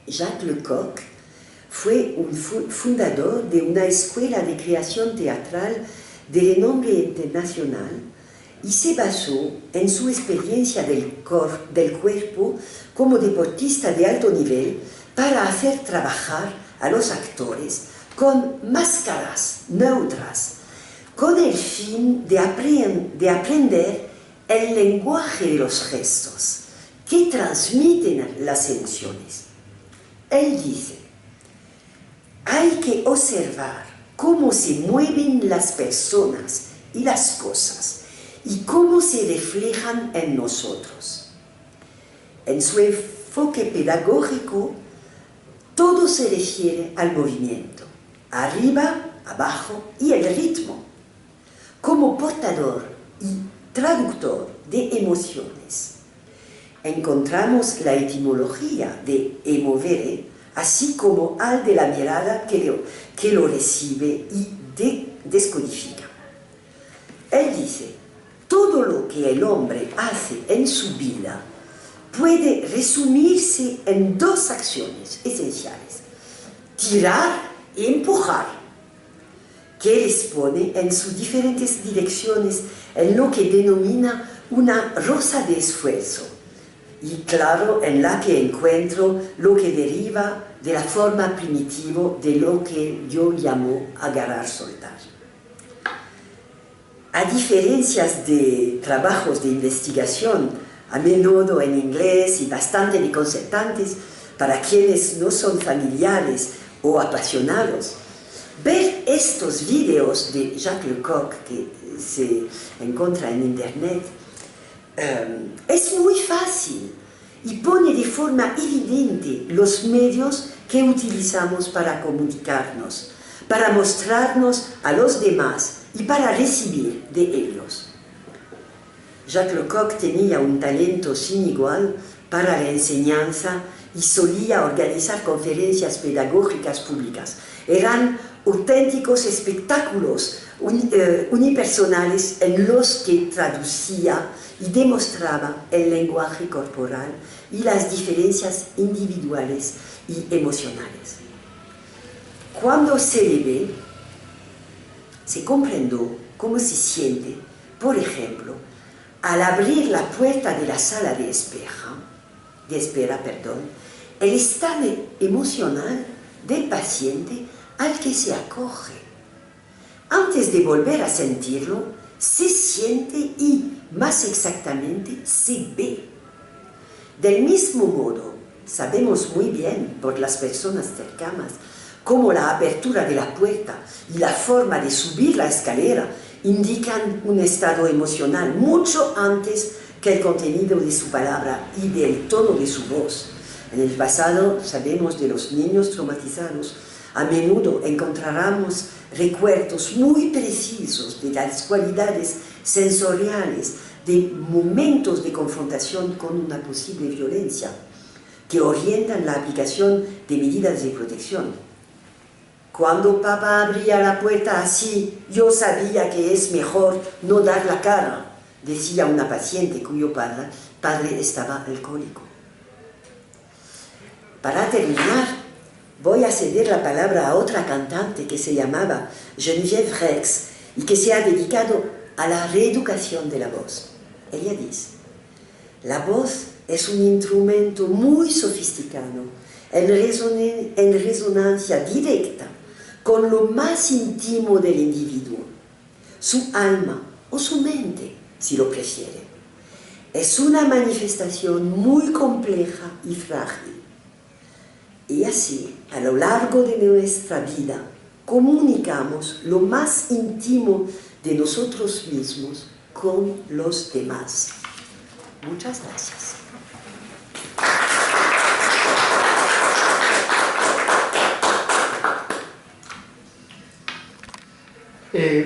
Jacques Lecoq fue un fundador de una escuela de creación teatral de renombre internacional y se basó en su experiencia del cuerpo como deportista de alto nivel para hacer trabajar a los actores con máscaras neutras, con el fin de aprender el lenguaje de los gestos que transmiten las emociones. Él dice, hay que observar cómo se mueven las personas y las cosas y cómo se reflejan en nosotros. En su enfoque pedagógico, todo se refiere al movimiento, arriba, abajo y el ritmo. Como portador y traductor de emociones, encontramos la etimología de emovere, así como al de la mirada que lo recibe y descodifica. Él dice, todo lo que el hombre hace en su vida puede resumirse en dos acciones esenciales: tirar y empujar, que responde en sus diferentes direcciones en lo que denomina una rosa de esfuerzo, y claro, en la que encuentro lo que deriva de la forma primitiva de lo que yo llamo agarrar, soltar. A diferencia de trabajos de investigación, a menudo en inglés y bastante desconcertantes para quienes no son familiares o apasionados, ver estos videos de Jacques Lecoq que se encuentra en internet es muy fácil y pone de forma evidente los medios que utilizamos para comunicarnos, para mostrarnos a los demás y para recibir de ellos. Jacques Lecoq tenía un talento sin igual para la enseñanza y solía organizar conferencias pedagógicas públicas. Eran auténticos espectáculos unipersonales en los que traducía y demostraba el lenguaje corporal y las diferencias individuales y emocionales. Cuando se le ve, se comprendió cómo se siente, por ejemplo, al abrir la puerta de la sala de espera, el estado emocional del paciente al que se acoge. Antes de volver a sentirlo, se siente y, más exactamente, se ve. Del mismo modo, sabemos muy bien por las personas cercanas cómo la apertura de la puerta y la forma de subir la escalera indican un estado emocional mucho antes que el contenido de su palabra y del tono de su voz. En el pasado sabemos de los niños traumatizados. A menudo encontramos recuerdos muy precisos de las cualidades sensoriales de momentos de confrontación con una posible violencia que orientan la aplicación de medidas de protección. Cuando papá abría la puerta así, yo sabía que es mejor no dar la cara, decía una paciente cuyo padre estaba alcohólico. Para terminar, voy a ceder la palabra a otra cantante que se llamaba Geneviève Rex y que se ha dedicado a la reeducación de la voz. Ella dice, la voz es un instrumento muy sofisticado en resonancia directa con lo más íntimo del individuo, su alma o su mente, si lo prefiere. Es una manifestación muy compleja y frágil. Y así, a lo largo de nuestra vida, comunicamos lo más íntimo de nosotros mismos con los demás. Muchas gracias.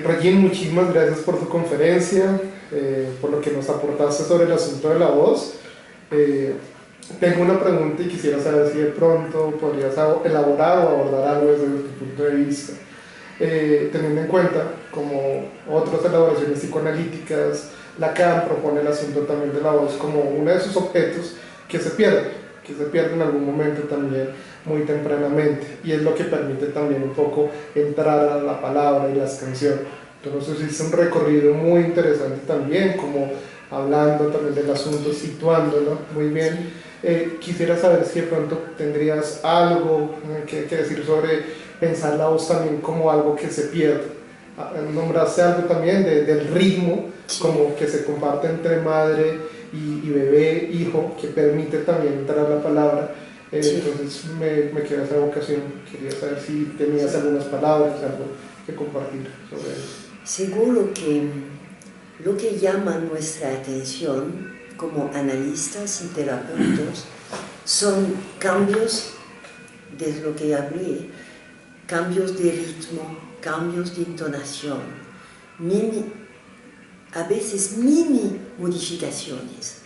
Regine, muchísimas gracias por tu conferencia, por lo que nos aportaste sobre el asunto de la voz. Tengo una pregunta y quisiera saber si de pronto podrías elaborar o abordar algo desde tu punto de vista. Teniendo en cuenta, como otras elaboraciones psicoanalíticas, Lacan propone el asunto también de la voz como uno de sus objetos que se pierde en algún momento también muy tempranamente, y es lo que permite también un poco entrar a la palabra y las canciones. Entonces hice un recorrido muy interesante también, como hablando también del asunto, situándolo muy bien. Quisiera saber si de pronto tendrías algo que decir sobre pensar la voz también como algo que se pierde. Nombraste algo también del ritmo, como que se comparte entre madre y bebé, hijo, que permite también entrar la palabra. Entonces me queda esa vocación. Quería saber si tenías algunas palabras, algo que compartir sobre eso. Seguro que lo que llama nuestra atención como analistas y terapeutas son cambios, de lo que hablé, cambios de ritmo, cambios de entonación, a veces mini modificaciones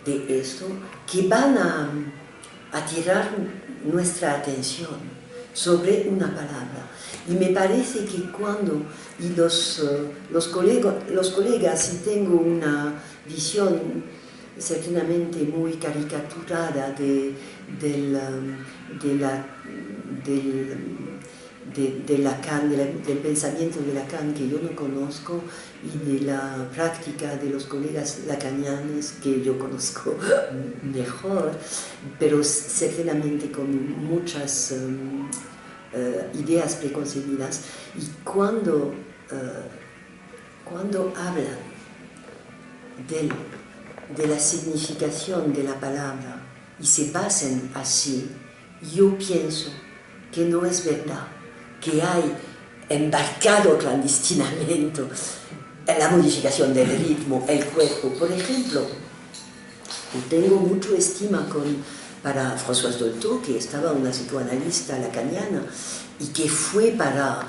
de esto que van a atirar nuestra atención sobre una palabra. Y me parece que cuando los colegas, y tengo una visión ciertamente muy caricaturada de Lacan, del pensamiento de Lacan que yo no conozco, y de la práctica de los colegas lacanianos que yo conozco mejor, pero ciertamente con muchas ideas preconcebidas. Y cuando hablan de la significación de la palabra y se basan así, yo pienso que no es verdad, que hay embarcado clandestinamente la modificación del ritmo, el cuerpo. Por ejemplo, tengo mucha estima para Françoise Dolto, que estaba una psicoanalista lacaniana y que fue para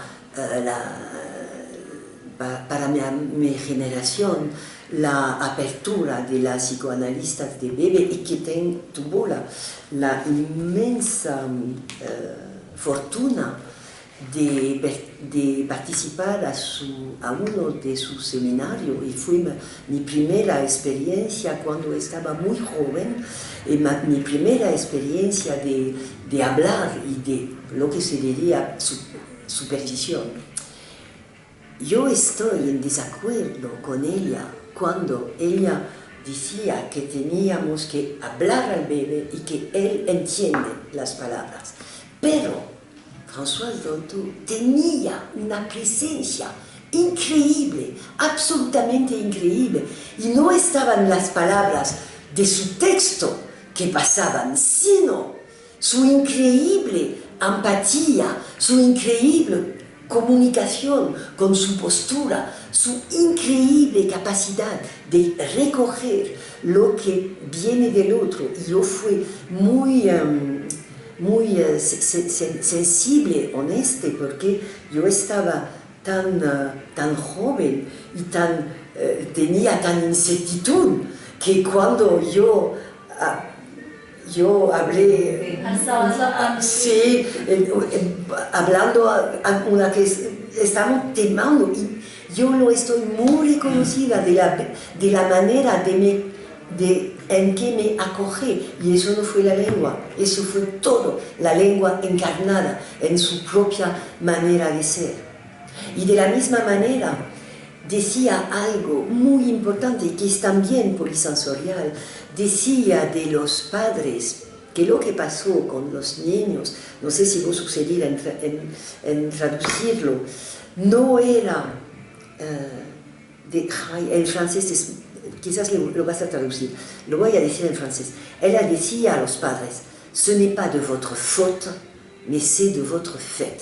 mi generación la apertura de las psicoanalistas de Bebe, y que tuvo la inmensa fortuna de participar a uno de sus seminarios, y fue mi primera experiencia cuando estaba muy joven, mi primera experiencia de hablar y de lo que se diría supervisión. Yo estoy en desacuerdo con ella cuando ella decía que teníamos que hablar al bebé y que él entiende las palabras, pero Françoise Dolto tenía una presencia increíble, absolutamente increíble, y no estaban las palabras de su texto que pasaban, sino su increíble empatía, su increíble comunicación con su postura, su increíble capacidad de recoger lo que viene del otro. Y yo fui muy sensible, honesta, porque yo estaba tan joven y tenía tan incertidumbre que cuando yo hablé, sí, hablando a una que estamos temando, y yo lo estoy muy reconocida de la manera en que me acogí, y eso no fue la lengua, eso fue todo la lengua encarnada en su propia manera de ser. Y de la misma manera decía algo muy importante, que es también polisensorial. Decía de los padres que lo que pasó con los niños, no sé si va a suceder en traducirlo, no era, en francés quizás lo vas a traducir, lo voy a decir en francés. Ella decía a los padres, ce n'est pas de votre faute, mais c'est de votre fait.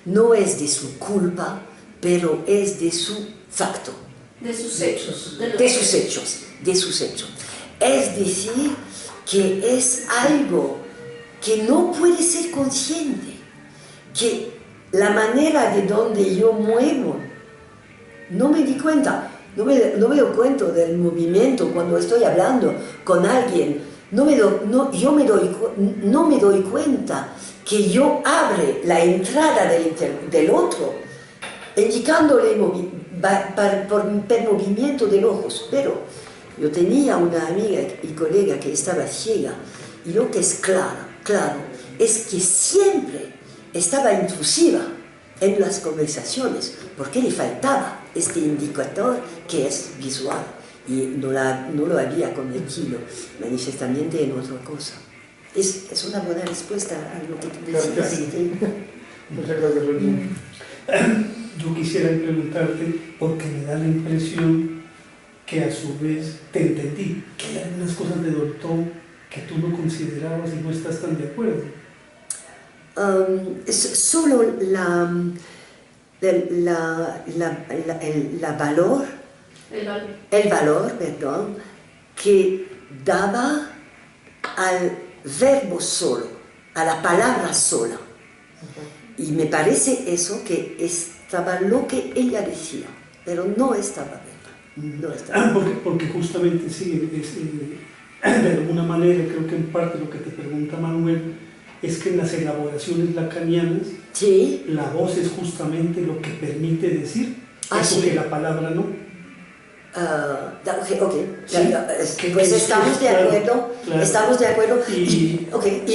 No es de su culpa, pero es de su facto. De sus hechos. De sus hechos, de sus hechos. Es decir, que es algo que no puede ser consciente, que la manera de donde yo muevo, no me di cuenta, no me doy cuenta del movimiento cuando estoy hablando con alguien, no me doy cuenta que yo abro la entrada del otro, indicándole por movimiento de los ojos. Pero yo tenía una amiga y colega que estaba ciega, y lo que es claro es que siempre estaba intrusiva en las conversaciones, porque le faltaba este indicador que es visual, y no lo había cometido manifestamente en otra cosa. Es una buena respuesta a lo que tú decías. Gracias. Muchas gracias, Regina. Yo quisiera preguntarte, porque me da la impresión que a su vez te entendí, que hay algunas cosas de Dolto que tú no considerabas y no estás tan de acuerdo. Solo el valor, perdón, que daba al verbo solo, a la palabra sola. Y me parece eso que estaba lo que ella decía, pero no estaba verdad. No estaba Porque justamente sí, de alguna manera, creo que en parte lo que te pregunta Manuel es que en las elaboraciones lacanianas, sí, la voz es justamente lo que permite decir eso sí, que la palabra no. Sí, pues estamos de acuerdo, claro. Estamos de acuerdo, Y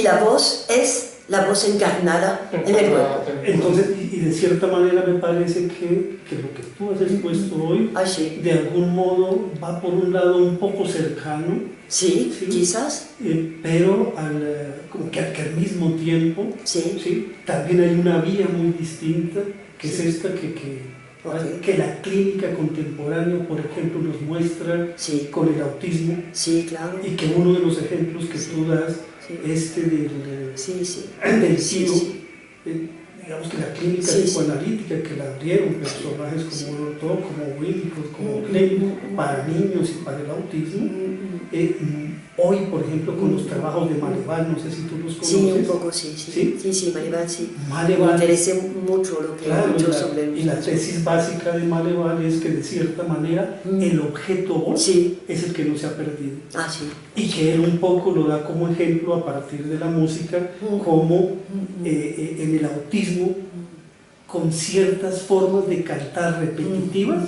la voz es la voz encarnada en el cuerpo. entonces, y de cierta manera me parece que lo que tú has expuesto hoy, Sí. de algún modo va por un lado un poco cercano, Sí, sí, quizás. pero como que al mismo tiempo, Sí. ¿sí? También hay una vía muy distinta, que es esta que la clínica contemporánea, por ejemplo, nos muestra Sí. con el autismo, Sí, claro. y que uno de los ejemplos que tú das, Sí. del Sí, tiro, sí. digamos que la clínica Sí, sí. psicoanalítica que la abrieron personajes como Dolto, como Winnicott, como Klein, para niños y para el autismo, hoy, por ejemplo, con los trabajos de Maleval, no sé si tú los conoces. Sí, un poco, sí. ¿Sí? Maleval, sí. Maleval, Me interesa mucho lo que claro, ha dicho sobre y la tesis básica de Maleval es que de cierta manera el objeto voz Sí. es el que no se ha perdido. Sí. Y que él un poco lo da como ejemplo a partir de la música, como en el autismo, con ciertas formas de cantar repetitivas,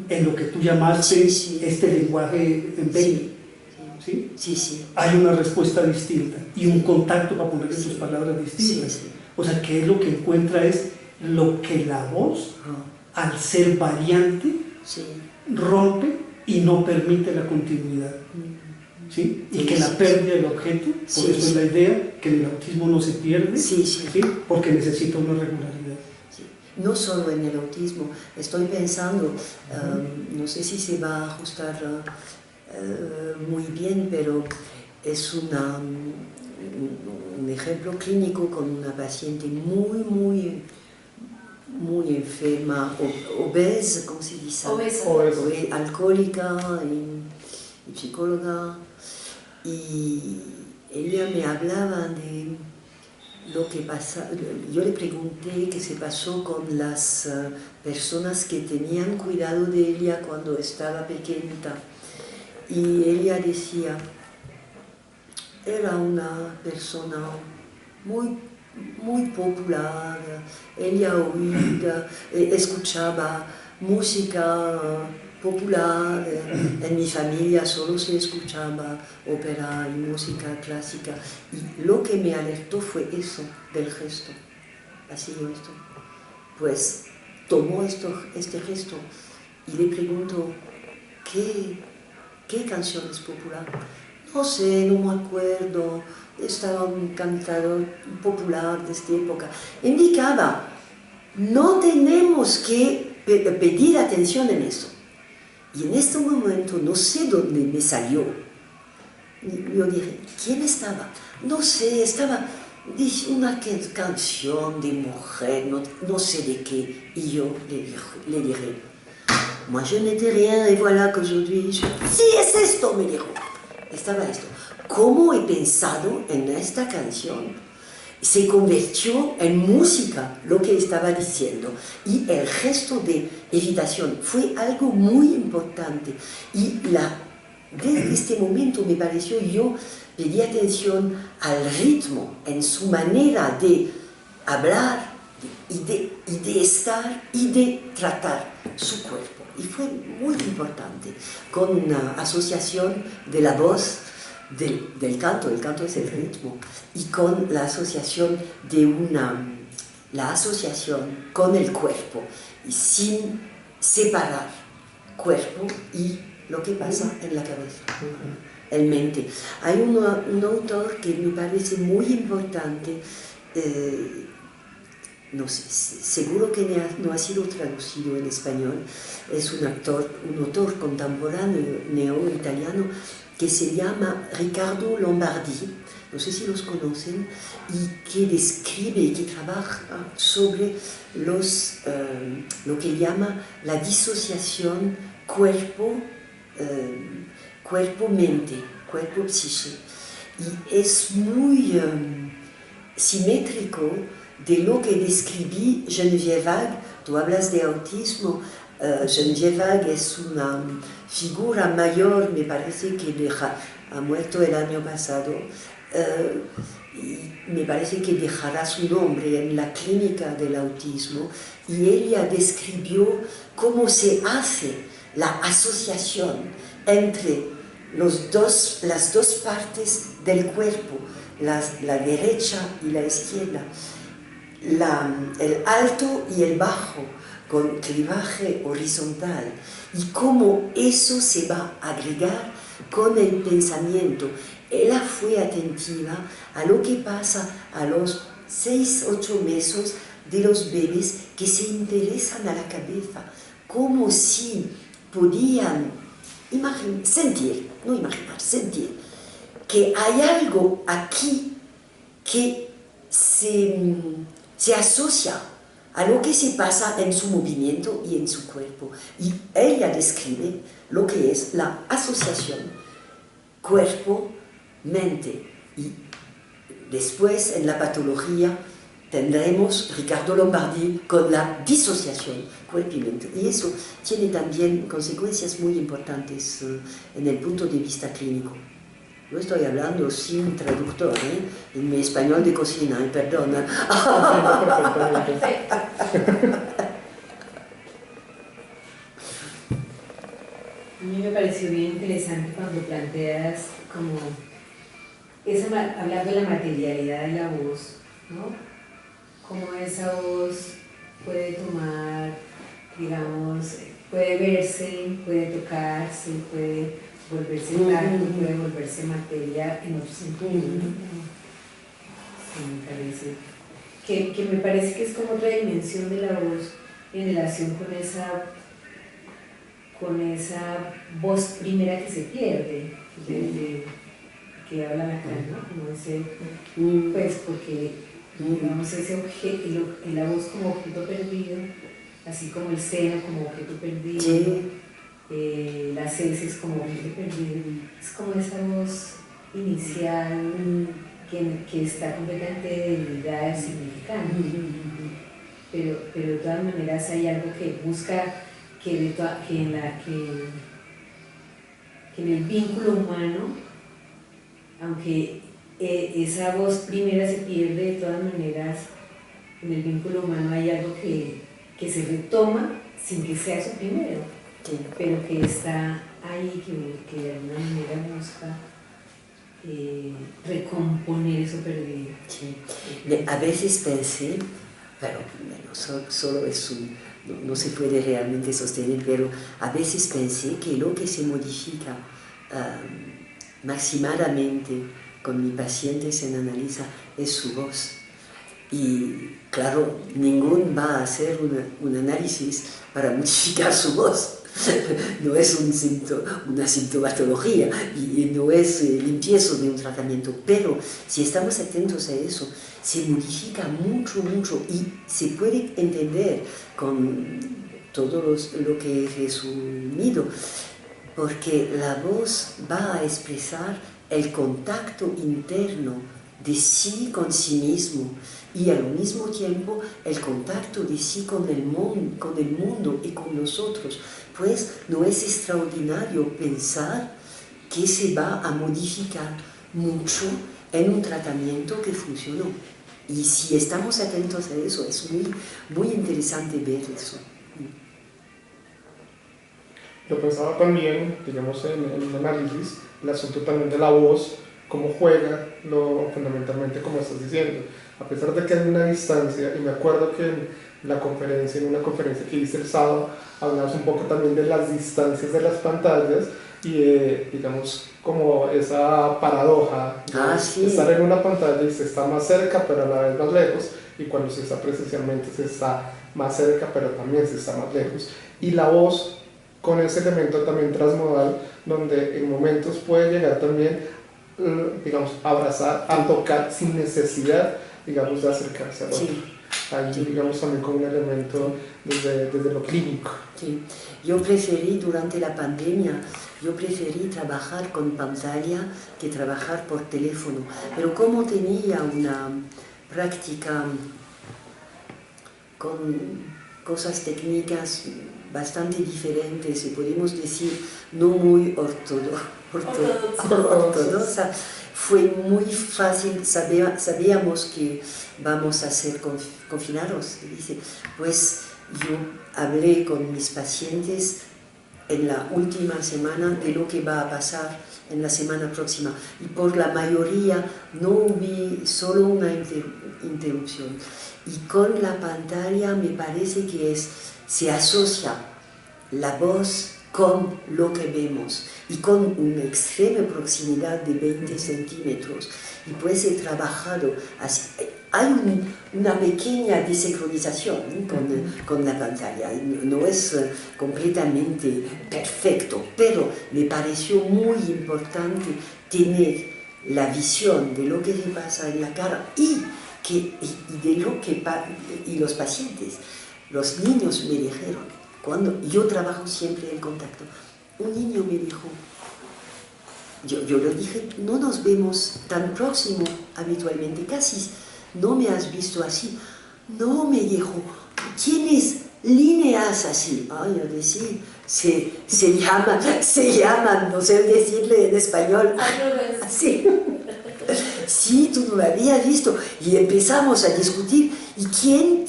en lo que tú llamaste este lenguaje embédido. ¿Sí? Sí. Hay una respuesta distinta y un contacto, para ponerle sus palabras distintas. Sí. O sea, que él lo que encuentra es lo que la voz, al ser variante, Sí. rompe y no permite la continuidad. ¿Sí? Y que la pérdida del objeto, por eso es la idea, que el autismo no se pierde, Sí. porque necesita una regularidad. Sí. No solo en el autismo, estoy pensando, no sé si se va a ajustar muy bien, pero es un ejemplo clínico con una paciente muy enferma, obesa, ¿cómo se dice? Obesa. Alcohólica y psicóloga, y ella me hablaba de lo que pasa. Yo le pregunté qué se pasó con las personas que tenían cuidado de ella cuando estaba pequeñita, y ella decía, era una persona muy popular, ella oía, escuchaba música popular, en mi familia solo se escuchaba ópera y música clásica, y lo que me alertó fue eso del gesto, así esto. Pues tomó este gesto y le pregunto, ¿qué canción es popular? No sé, no me acuerdo, estaba un cantador popular de esta época. Indicaba, no tenemos que pedir atención en eso. Y en este momento, no sé dónde me salió, Yo dije, ¿quién estaba? No sé, estaba una canción de mujer, no sé de qué. Y yo le dije, moi je n'étais rien, et voilà qu'aujourd'hui, sí, es esto, me dijo. Estaba esto. ¿Cómo he pensado en esta canción? Se convirtió en música lo que estaba diciendo, y el gesto de evitación fue algo muy importante. Y desde este momento me pareció, yo pedí atención al ritmo, en su manera de hablar y de estar y de tratar su cuerpo. Y fue muy importante, con una asociación de la voz, del canto, el canto es el ritmo, y con la asociación la asociación con el cuerpo, y sin separar cuerpo y lo que pasa en la cabeza, en mente. Hay un autor que me parece muy importante, no sé, seguro que no ha sido traducido en español, es un autor contemporáneo italiano que se llama Riccardo Lombardi, no sé si los conocen, y que describe, que trabaja sobre lo que llama la disociación cuerpo-mente, cuerpo-psique. Y es muy simétrico de lo que describí Geneviève Vague. Tú hablas de autismo. Geneviève Vague es una figura mayor, me parece que ha muerto el año pasado, y me parece que dejará su nombre en la clínica del autismo, y ella describió cómo se hace la asociación entre las dos partes del cuerpo, la derecha y la izquierda, el alto y el bajo, con clivaje horizontal, y cómo eso se va a agregar con el pensamiento. Ella fue atentiva a lo que pasa a los 6-8 meses de los bebés que se interesan a la cabeza, como si podían sentir que hay algo aquí que se asocia a lo que se pasa en su movimiento y en su cuerpo. Y ella describe lo que es la asociación cuerpo-mente. Y después, en la patología, tendremos Riccardo Lombardi con la disociación cuerpo y mente. Y eso tiene también consecuencias muy importantes en el punto de vista clínico. No estoy hablando sin traductor, en mi español de cocina, perdona. A mí me pareció bien interesante cuando planteas como hablando de la materialidad de la voz, ¿no? Cómo esa voz puede tomar, digamos, puede verse, puede tocarse, puede volverse tacto, puede volverse materia en otro sentido, ¿no? Sí, me parece que es como otra dimensión de la voz en relación con esa voz primera que se pierde, que hablan acá, ¿no? Como ese, pues porque, digamos, ese objeto, la voz como objeto perdido, así como el seno como objeto perdido, sí. Las heces como objeto perdido, es como esa voz inicial que está completamente debilidad del significante, pero de todas maneras hay algo que busca que en el vínculo humano, aunque esa voz primera se pierde, de todas maneras en el vínculo humano hay algo que se retoma sin que sea eso primero, sí. Pero que está ahí, que de alguna manera busca recomponer eso perdido. Sí. A veces pensé, pero bueno, solo es no se puede realmente sostener, pero a veces pensé que lo que se modifica maximadamente con mis pacientes en Analisa es su voz. Y claro, ninguno va a hacer un análisis para modificar su voz, no es una sintomatología y no es el empiezo de un tratamiento, pero si estamos atentos a eso, se modifica mucho, mucho y se puede entender con todo lo que he resumido, porque la voz va a expresar el contacto interno de sí con sí mismo y al mismo tiempo el contacto de sí con el mundo y con nosotros. Pues no es extraordinario pensar que se va a modificar mucho en un tratamiento que funcionó. Y si estamos atentos a eso, es muy, muy interesante ver eso. Yo pensaba también, digamos, en el análisis, el asunto también de la voz, cómo juega, fundamentalmente como estás diciendo. A pesar de que hay una distancia, y me acuerdo que en una conferencia que hice el sábado, hablabas un poco también de las distancias de las pantallas y digamos, como esa paradoja de sí. estar en una pantalla y se está más cerca, pero a la vez más lejos, y cuando se está presencialmente se está más cerca, pero también se está más lejos. Y la voz, con ese elemento también transmodal, donde en momentos puede llegar también, digamos, a abrazar, a tocar sin necesidad, digamos, de acercarse al otro. Sí. Ahí, sí, digamos, también como un elemento desde lo clínico. Sí. Yo preferí, durante la pandemia, trabajar con pantalla que trabajar por teléfono. Pero como tenía una práctica con cosas técnicas bastante diferentes y podemos decir no muy ortodoxa, fue muy fácil, sabíamos que vamos a ser confinados. Dice, pues yo hablé con mis pacientes en la última semana de lo que va a pasar en la semana próxima y por la mayoría no hubo solo una interrupción. Y con la pantalla me parece que se asocia la voz con lo que vemos y con una extrema proximidad de 20 centímetros. Y pues he trabajado así. Hay una pequeña desincronización con la pantalla, no es completamente perfecto, pero me pareció muy importante tener la visión de lo que se pasa en la cara y los pacientes. Los niños me dijeron, cuando yo trabajo siempre en contacto, un niño me dijo, yo le dije, no nos vemos tan próximo habitualmente, casi no me has visto así. No, me dijo, tienes líneas así. Ay, yo decía, se llaman, no sé decirle en español. Así. Sí, tú no me habías visto. Y empezamos a discutir, ¿y quién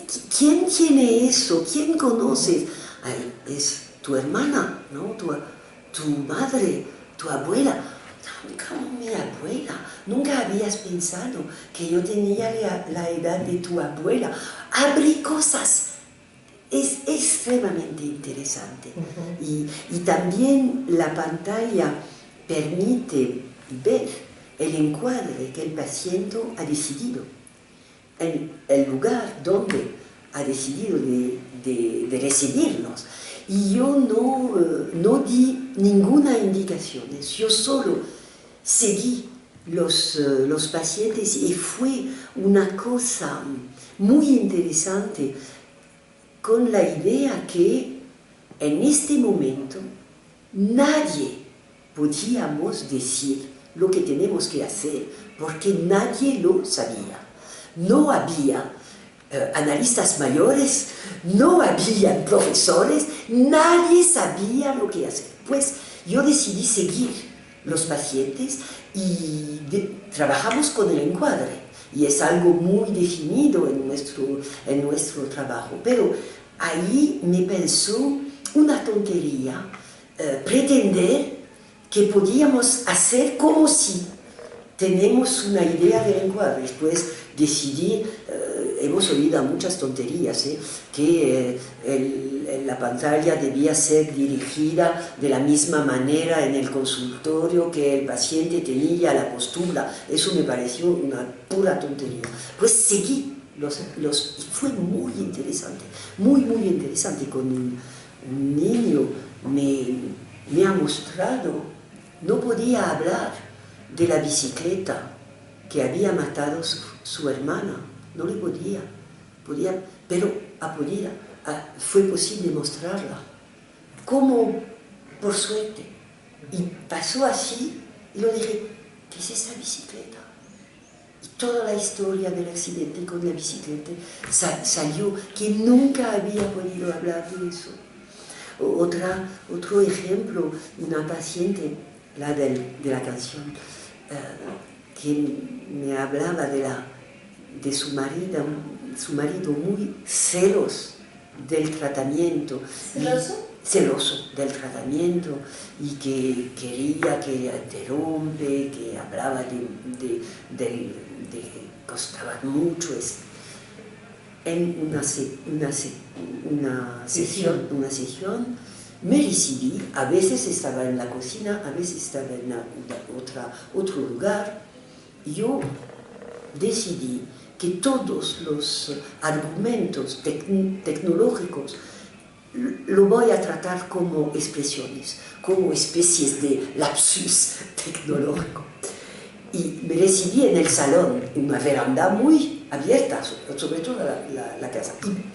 tiene eso? ¿Quién conoces? Ay, es tu hermana, ¿no? Tu madre, tu abuela. Como mi abuela, nunca habías pensado que yo tenía la edad de tu abuela. Abrí cosas, es extremadamente interesante. Y también la pantalla permite ver el encuadre que el paciente ha decidido, en el lugar donde ha decidido de recibirnos. Y yo no di ninguna indicación, yo solo seguí los pacientes y fue una cosa muy interesante con la idea que en este momento nadie podíamos decir lo que tenemos que hacer porque nadie lo sabía. No había analistas mayores, no había profesores, nadie sabía lo que hacer. Pues yo decidí seguir los pacientes y trabajamos con el encuadre y es algo muy definido en nuestro trabajo, pero ahí me pensó una tontería pretender que podíamos hacer como si tenemos una idea del encuadre. Después decidí, hemos oído muchas tonterías, que la pantalla debía ser dirigida de la misma manera en el consultorio que el paciente tenía la postura. Eso me pareció una pura tontería. Pues seguí y fue muy interesante, muy interesante con un niño me ha mostrado, no podía hablar de la bicicleta que había matado su hermana, no le podía, pero fue posible mostrarla, como por suerte, y pasó así, y yo dije, ¿qué es esa bicicleta? Y toda la historia del accidente con la bicicleta salió, que nunca había podido hablar de eso. Otro ejemplo, una paciente, la de la canción, que me hablaba de su marido muy celoso del tratamiento. ¿Celoso? Celoso del tratamiento y que quería que interrumpe, que hablaba de que costaba mucho. En una sesión me recibí, a veces estaba en la cocina, a veces estaba en otro lugar, y yo decidí que todos los argumentos tecnológicos lo voy a tratar como expresiones, como especies de lapsus tecnológico. Y me recibí en el salón, una veranda muy abierta, sobre todo la casa,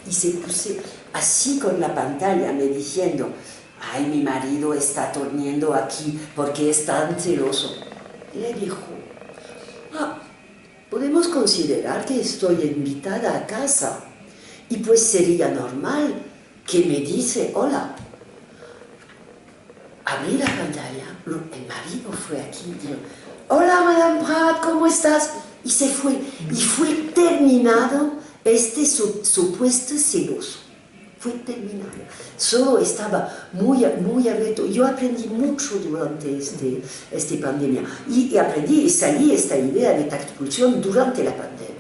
y se puse así con la pantalla, me diciendo, ay, mi marido está durmiendo aquí porque es tan celoso. Y le dijo, podemos considerar que estoy invitada a casa, y pues sería normal que me dice, hola. Abrí la pantalla, el marido fue aquí y dijo, hola, Madame Prat, ¿cómo estás? Y se fue. Y fue terminado este supuesto celoso. Fue terminado. Solo estaba muy abierto. Yo aprendí mucho durante esta pandemia. Y aprendí y salí esta idea de tactopulsión durante la pandemia.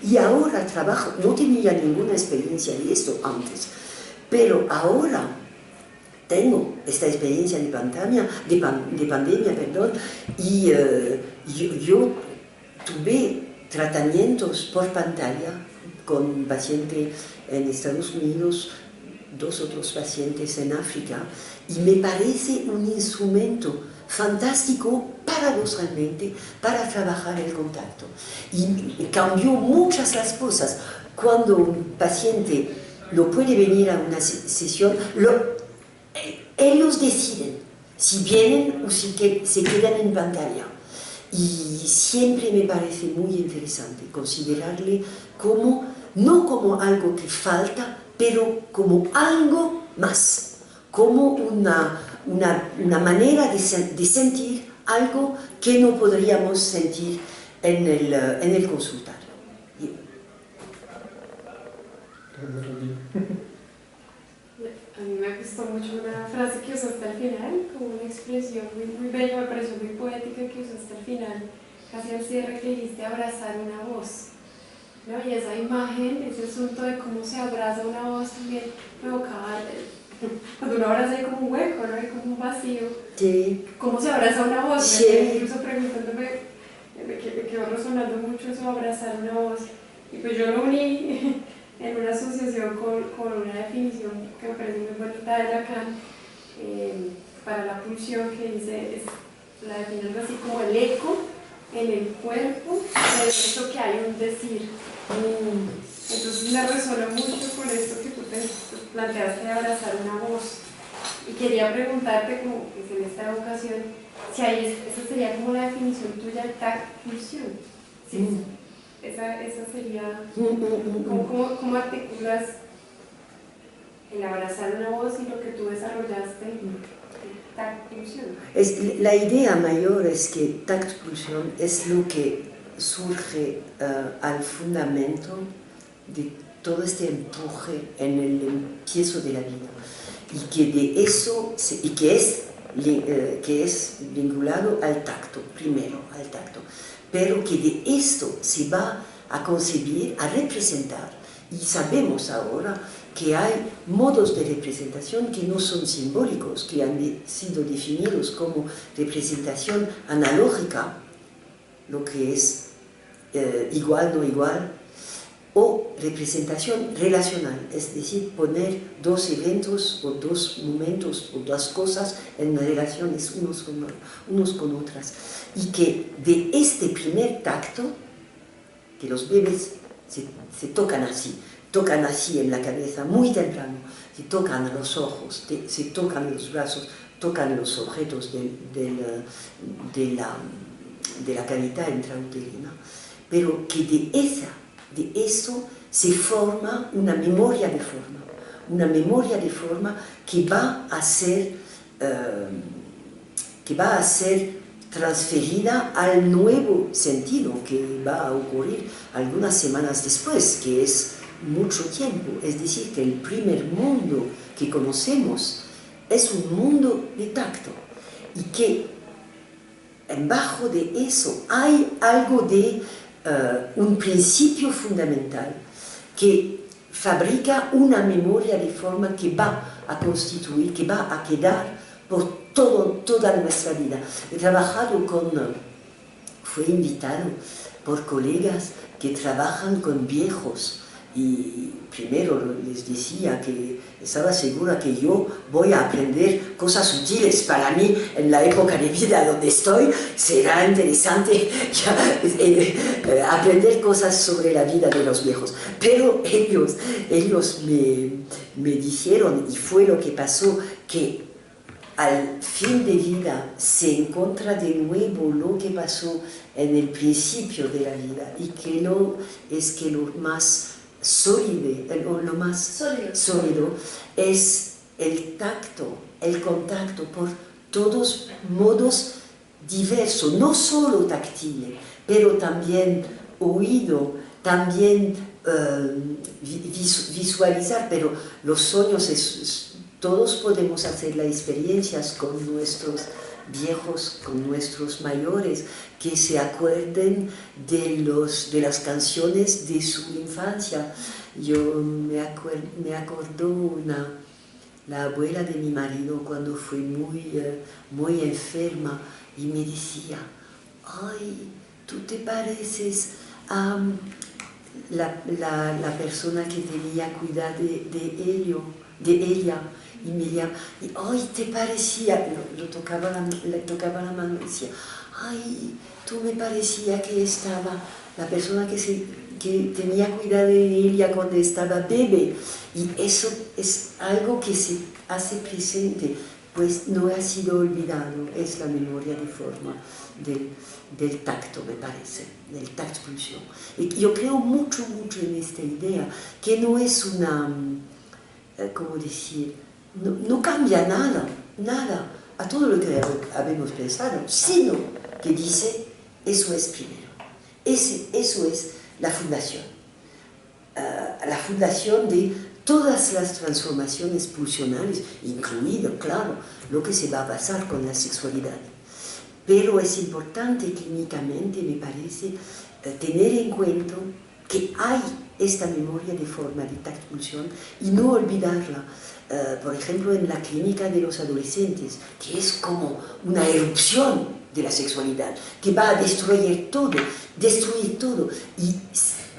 Y ahora trabajo, no tenía ninguna experiencia de esto antes, pero ahora tengo esta experiencia de pandemia, y yo tuve tratamientos por pantalla con un paciente en Estados Unidos, 2 otros pacientes en África, y me parece un instrumento fantástico paradojalmente para trabajar el contacto. Y cambió muchas las cosas. Cuando un paciente no puede venir a una sesión, ellos deciden si vienen o si se quedan en pantalla. Y siempre me parece muy interesante considerarle no como algo que falta, pero como algo más, como una manera de sentir algo que no podríamos sentir en el consultorio. A mí me gustó mucho una frase que usaste al final, como una expresión muy bella, me pareció muy poética que usaste al final, casi al cierre, que dijiste abrazar una voz, ¿no? Y esa imagen, ese asunto de cómo se abraza una voz también me evocaba cuando uno abraza hay como un hueco, ¿no? Hay como un vacío. Sí. ¿Cómo se abraza una voz? Sí. Incluso preguntándome, me quedó resonando mucho eso, abrazar una voz. Y pues yo lo uní en una asociación con una definición que me parece muy bonita de Lacan para la pulsión, que dice, la define algo así como el eco en el cuerpo de esto que hay un decir. Entonces me resonó mucho con esto que tú te planteaste de abrazar una voz. Y quería preguntarte, como pues en esta ocasión, si esa sería como la definición tuya de tactpulsión. ¿Sí? Esa sería, ¿cómo articulas el abrazar una voz y lo que tú desarrollaste en tactpulsión? La idea mayor es que tactpulsión es lo que surge al fundamento de todo este empuje en el empiezo de la vida, y que de eso que es vinculado al tacto, primero al tacto, pero que de esto se va a concebir, a representar, y sabemos ahora que hay modos de representación que no son simbólicos, que han sido definidos como representación analógica, lo que es igual, no igual, o representación relacional, es decir, poner dos eventos o dos momentos o dos cosas en relaciones unos con otras. Y que de este primer tacto, que los bebés se tocan así en la cabeza muy temprano, se tocan los ojos, se tocan los brazos, tocan los objetos de la cavidad intrauterina, pero que de eso se forma una memoria de forma que va a ser transferida al nuevo sentido que va a ocurrir algunas semanas después, que es mucho tiempo. Es decir, que el primer mundo que conocemos es un mundo de tacto, y que debajo de eso hay algo de un principio fundamental que fabrica una memoria de forma que va a constituir, que va a quedar por toda nuestra vida. Fui invitado por colegas que trabajan con viejos, y primero les decía que estaba segura que yo voy a aprender cosas útiles para mí en la época de vida donde estoy. Será interesante aprender cosas sobre la vida de los viejos. Pero ellos me dijeron, y fue lo que pasó, que al fin de vida se encuentra de nuevo lo que pasó en el principio de la vida, y que lo más sólido, lo más sólido es el tacto, el contacto por todos modos diversos, no solo táctil, pero también oído, también visualizar, pero los sueños, todos podemos hacer las experiencias con nuestros viejos, con nuestros mayores, que se acuerden de las canciones de su infancia. Yo me acordó la abuela de mi marido cuando fue muy enferma, y me decía: ay, tú te pareces a la persona que tenía cuidado de ella. Y me llama, y ay, te parecía, le tocaba la mano y decía: ay, tú me parecía que estaba la persona que tenía cuidado de ella cuando estaba bebé. Y eso es algo que se hace presente, pues no ha sido olvidado, es la memoria de forma del tacto, me parece, del tacto-pulsión. Y yo creo mucho en esta idea, que no es una, ¿cómo decir? No cambia nada a todo lo que habíamos pensado, sino que dice: eso es primero, eso es la fundación de todas las transformaciones pulsionales, incluido, claro, lo que se va a pasar con la sexualidad. Pero es importante clínicamente, me parece, tener en cuenta que hay esta memoria de forma de tacto-pulsión y no olvidarla. Por ejemplo, en la clínica de los adolescentes, que es como una erupción de la sexualidad, que va a destruir todo. Y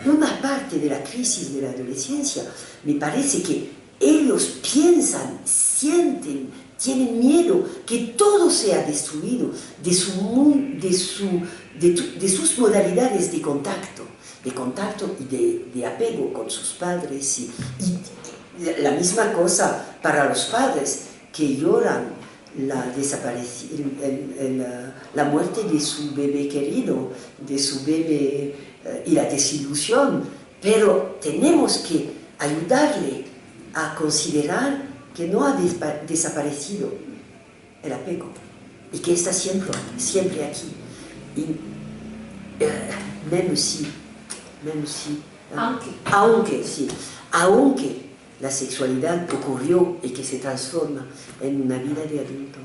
una parte de la crisis de la adolescencia, me parece que ellos piensan, sienten, tienen miedo que todo sea destruido de sus modalidades de contacto y de apego con sus padres, y la misma cosa para los padres que lloran la muerte de su bebé querido, de su bebé, y la desilusión, pero tenemos que ayudarle a considerar que no ha desaparecido el apego y que está siempre aquí. Y aunque la sexualidad ocurrió y que se transforma en una vida de adulto.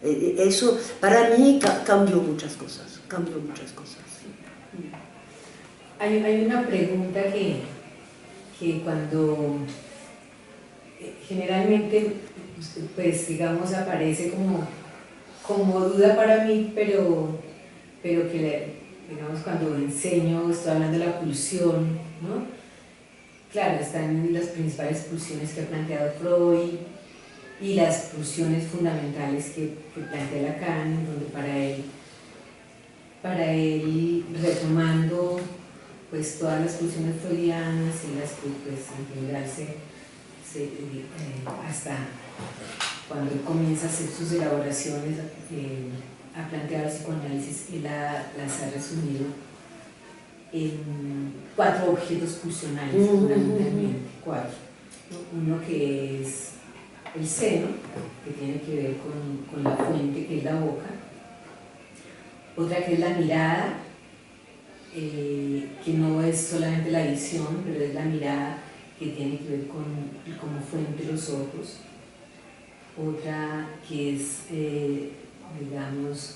Eso para mí cambió muchas cosas. Hay una pregunta que cuando generalmente, pues digamos, aparece como duda para mí, pero que digamos, cuando enseño, estoy hablando de la pulsión, ¿no? Claro, están las principales pulsiones que ha planteado Freud y las pulsiones fundamentales que plantea Lacan, donde para él retomando pues todas las pulsiones freudianas y las que pues en general hasta cuando él comienza a hacer sus elaboraciones, a plantear el psicoanálisis, él las ha resumido en 4 objetos pulsionales, fundamentalmente, 4. Uno que es el seno, que tiene que ver con la fuente, que es la boca. Otra que es la mirada, que no es solamente la visión, pero es la mirada que tiene que ver como fuente los ojos. Otra que es, digamos,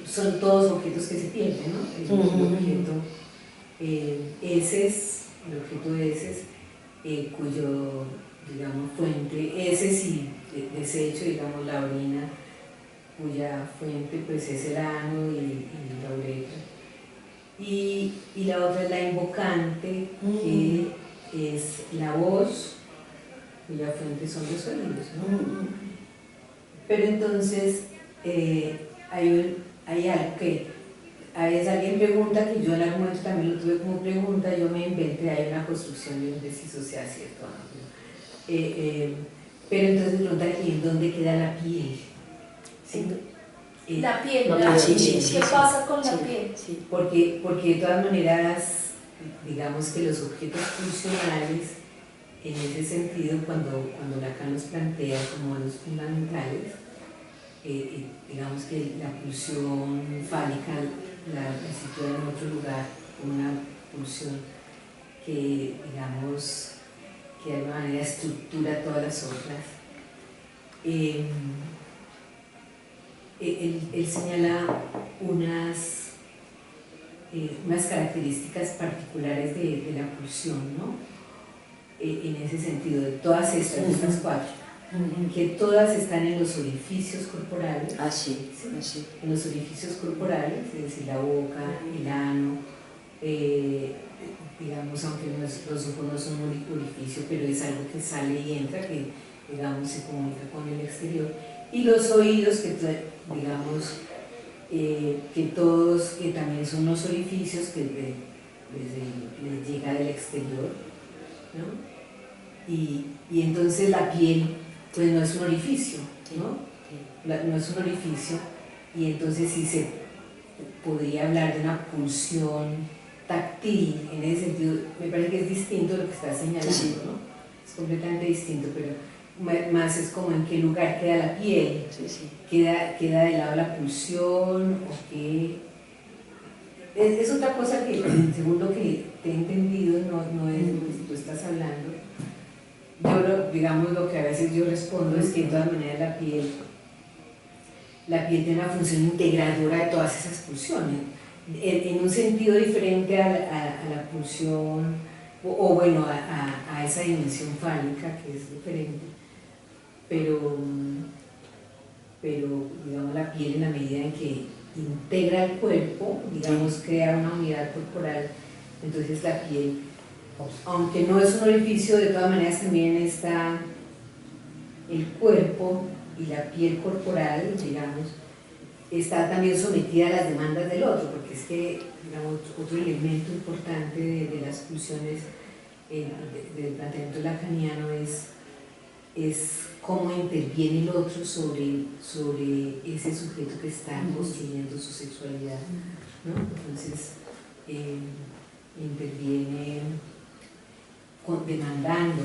son todos objetos que se pierden, ¿no? El objeto heces, cuyo, digamos, fuente, heces y desecho, digamos, la orina, cuya fuente pues es el ano y la uretra. Y la otra es la invocante, que es la voz, cuya fuente son los oídos, ¿no? Pero entonces hay algo que a veces alguien pregunta, que yo en algún momento también lo tuve como pregunta, yo me inventé, hay una construcción de un preciso sea cierto, ¿no? Pero entonces pregunta, ¿y en dónde queda la piel? ¿Sí? La piel, ¿qué pasa con la piel? Sí, porque de todas maneras, digamos que los objetos funcionales, en ese sentido, cuando Lacan los plantea como los fundamentales, digamos que la pulsión fálica la sitúa en otro lugar, una pulsión que, digamos, que de alguna manera estructura todas las otras. Él señala unas características particulares de la pulsión, ¿no? En ese sentido, de todas estas 4, que todas están en los orificios corporales. Sí. En los orificios corporales, es decir, la boca, el ano, digamos, aunque los ojos no son un orificio, pero es algo que sale y entra, que, digamos, se comunica con el exterior. Y los oídos, que digamos, que todos, que también son unos orificios que les llega del exterior, ¿no? Y entonces la piel, pues no es un orificio, ¿no? No es un orificio, y entonces sí se podría hablar de una pulsión táctil, en ese sentido, me parece que es distinto a lo que está señalando, ¿no? Es completamente distinto, pero más es como en qué lugar queda la piel, queda de lado la pulsión, o qué. Es otra cosa que, según lo que te he entendido, no es lo que tú estás hablando. Digamos, lo que a veces yo respondo es que de todas maneras la piel tiene una función integradora de todas esas pulsiones, en un sentido diferente a la pulsión, o bueno, a esa dimensión fálica, que es diferente, pero digamos, la piel, en la medida en que integra el cuerpo, digamos, crea una unidad corporal, entonces la piel, aunque no es un orificio, de todas maneras también está el cuerpo y la piel corporal, digamos, está también sometida a las demandas del otro, porque es que, digamos, otro elemento importante de las pulsiones del planteamiento lacaniano es cómo interviene el otro sobre ese sujeto que está construyendo su sexualidad, ¿no? Entonces, interviene demandando,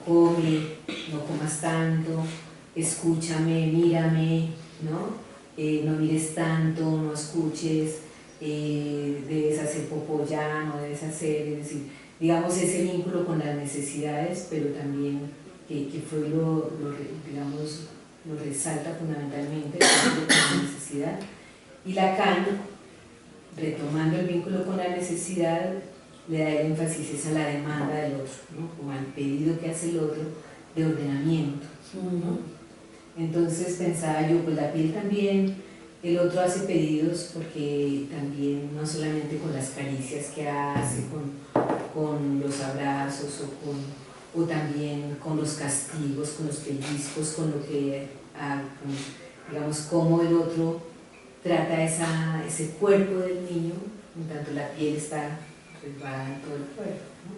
come, no comas tanto, escúchame, mírame, ¿no? No mires tanto, no escuches, debes hacer popó ya, no debes hacer, es decir, digamos, ese vínculo con las necesidades, pero también que Freud lo resalta fundamentalmente, el vínculo con la necesidad, y Lacan, retomando el vínculo con la necesidad, le da el énfasis a la demanda del otro, ¿no? Como al pedido que hace el otro de ordenamiento, ¿no? Entonces pensaba yo, pues la piel también el otro hace pedidos porque también no solamente con las caricias que hace, con los abrazos o también con los castigos, con los pellizcos, con lo que, digamos, cómo el otro trata ese cuerpo del niño, en tanto la piel está resbalada en todo el cuerpo, ¿no?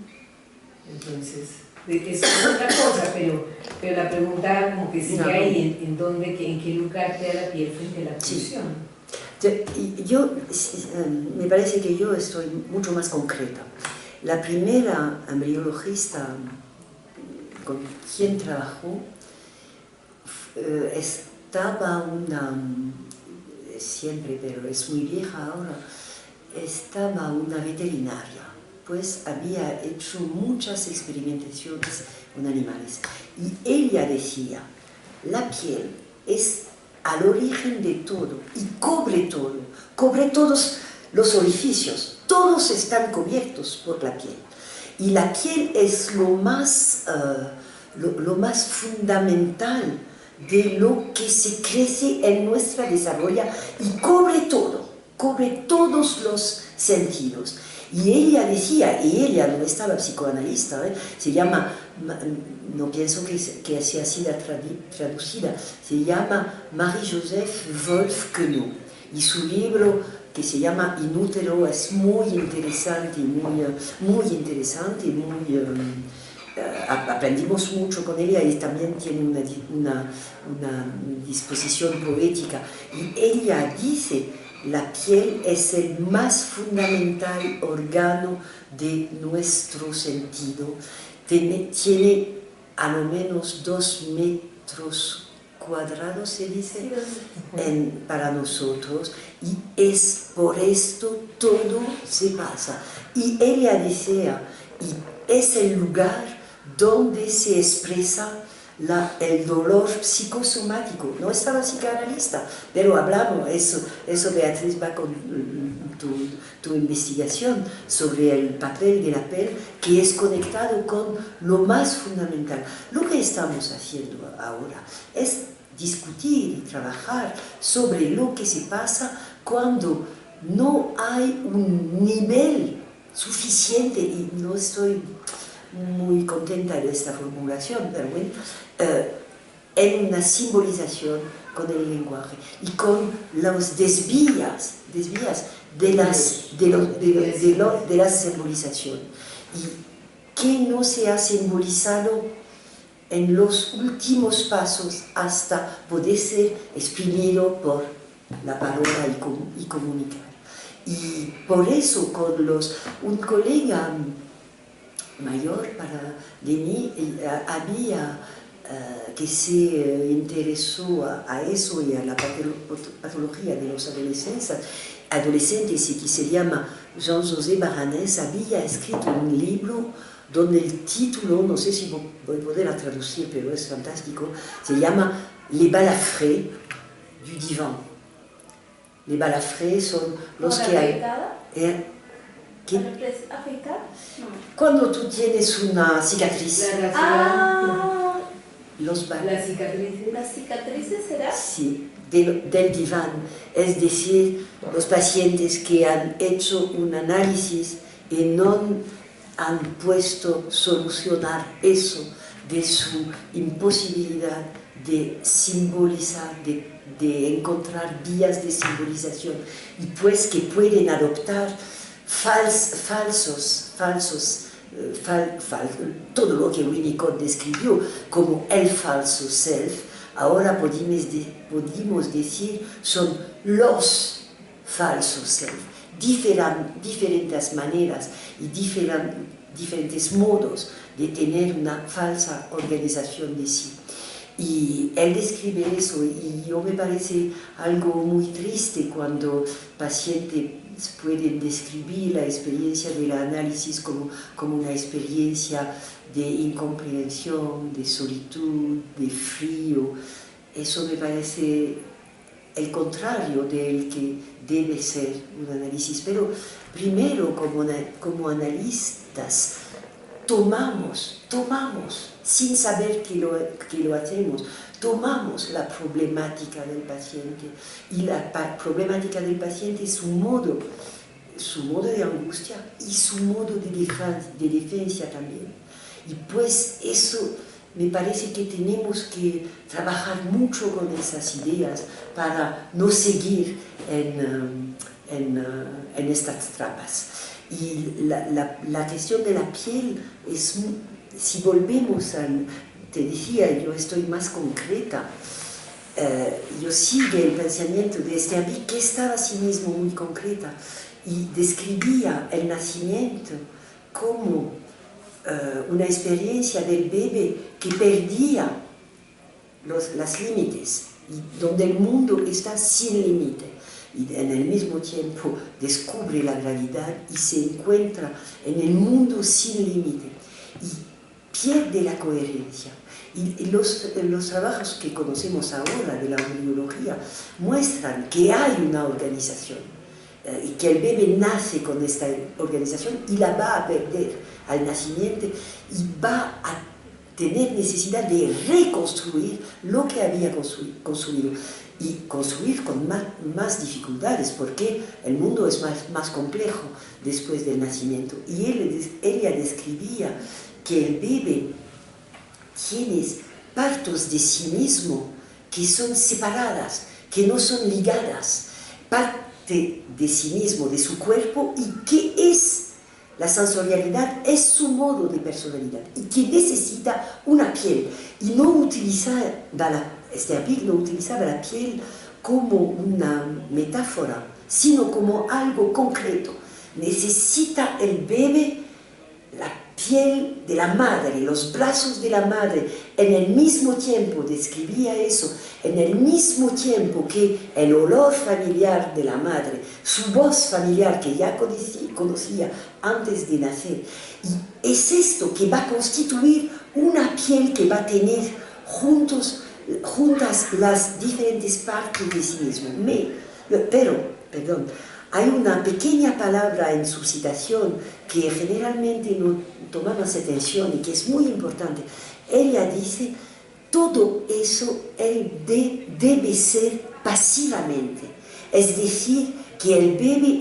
Entonces, eso es otra cosa, pero la pregunta como que sigue ahí, en qué lugar queda la piel frente a la pulsión. Me parece que yo estoy mucho más concreta. La primera embriologista con quien trabajó estaba siempre, pero es muy vieja ahora, estaba una veterinaria, pues había hecho muchas experimentaciones con animales. Y ella decía, la piel es al origen de todo y cubre todos los orificios, todos están cubiertos por la piel. Y la piel es lo más fundamental de lo que se crece en nuestra desarrollo y cubre todos los sentidos. Y ella decía, y ella no estaba psicoanalista, se llama, no pienso que sea así la traducida, se llama Marie-Joseph Wolf-Queneau, y su libro que se llama In Utero es muy interesante, aprendimos mucho con ella y también tiene una disposición poética. Y ella dice, la piel es el más fundamental órgano de nuestro sentido. Tiene a lo menos 2 metros cuadrados, se dice, para nosotros, y es por esto todo se pasa. Y ella decía, y es el lugar donde se expresa el dolor psicosomático. No estaba psicoanalista, pero hablamos, eso Beatriz va con tu investigación sobre el papel de la piel, que es conectado con lo más fundamental. Lo que estamos haciendo ahora es discutir y trabajar sobre lo que se pasa cuando no hay un nivel suficiente, y no estoy muy contenta de esta formulación, pero bueno, en una simbolización con el lenguaje y con los desvías de la simbolización, y que no se ha simbolizado en los últimos pasos hasta poder ser exprimido por la palabra y comunicar. Y por eso un colega mayor de mí había que se interesó a eso y a la patología de los adolescentes y que se llama Jean-José Baranés, había escrito un libro donde el título, no sé si voy a poder traducir, pero es fantástico, se llama Les balafrés du divan. Les balafrés son los que hay... ¿Afeitar? No. Cuando tú tienes una cicatriz. ¿Las cicatrices? ¿Las cicatrices será? Sí, del diván. Es decir, los pacientes que han hecho un análisis y no han puesto solucionar eso de su imposibilidad de simbolizar, de encontrar vías de simbolización, y pues que pueden adoptar todo lo que Winnicott describió como el falso self, ahora podemos decir son los falsos self, diferentes maneras y diferentes modos de tener una falsa organización de sí. Y él describe eso, y yo me parece algo muy triste cuando pacientes pueden describir la experiencia del análisis como una experiencia de incomprensión, de solitud, de frío. Eso me parece el contrario del que debe ser un análisis. Pero primero, como analistas, tomamos, sin saber que lo hacemos, tomamos la problemática del paciente y la problemática del paciente es su modo de angustia y su modo de defensa también. Y pues eso me parece que tenemos que trabajar mucho con esas ideas para no seguir en estas trampas. Y la cuestión de la piel es, si volvemos te decía, yo estoy más concreta, yo sigo el pensamiento de Sterby, que estaba a sí mismo muy concreta y describía el nacimiento como una experiencia del bebé que perdía los límites y donde el mundo está sin límite y en el mismo tiempo descubre la gravedad y se encuentra en el mundo sin límite y pierde la coherencia. Y los trabajos que conocemos ahora de la embriología muestran que hay una organización y que el bebé nace con esta organización y la va a perder al nacimiento y va a tener necesidad de reconstruir lo que había construido y construir con más dificultades porque el mundo es más complejo después del nacimiento. Y ella describía que el bebé tiene partes de sí mismo que son separadas, que no son ligadas, parte de sí mismo, de su cuerpo, y que es la sensorialidad, es su modo de personalidad, y que necesita una piel. Y no utilizaba la piel como una metáfora, sino como algo concreto. Necesita el bebé la piel de la madre, los brazos de la madre, en el mismo tiempo, describía eso, en el mismo tiempo que el olor familiar de la madre, su voz familiar que ya conocía antes de nacer. Y es esto que va a constituir una piel que va a tener juntas las diferentes partes de sí mismo. Hay una pequeña palabra en su citación que generalmente no tomamos atención y que es muy importante. Ella dice, todo eso debe ser pasivamente. Es decir, que el bebé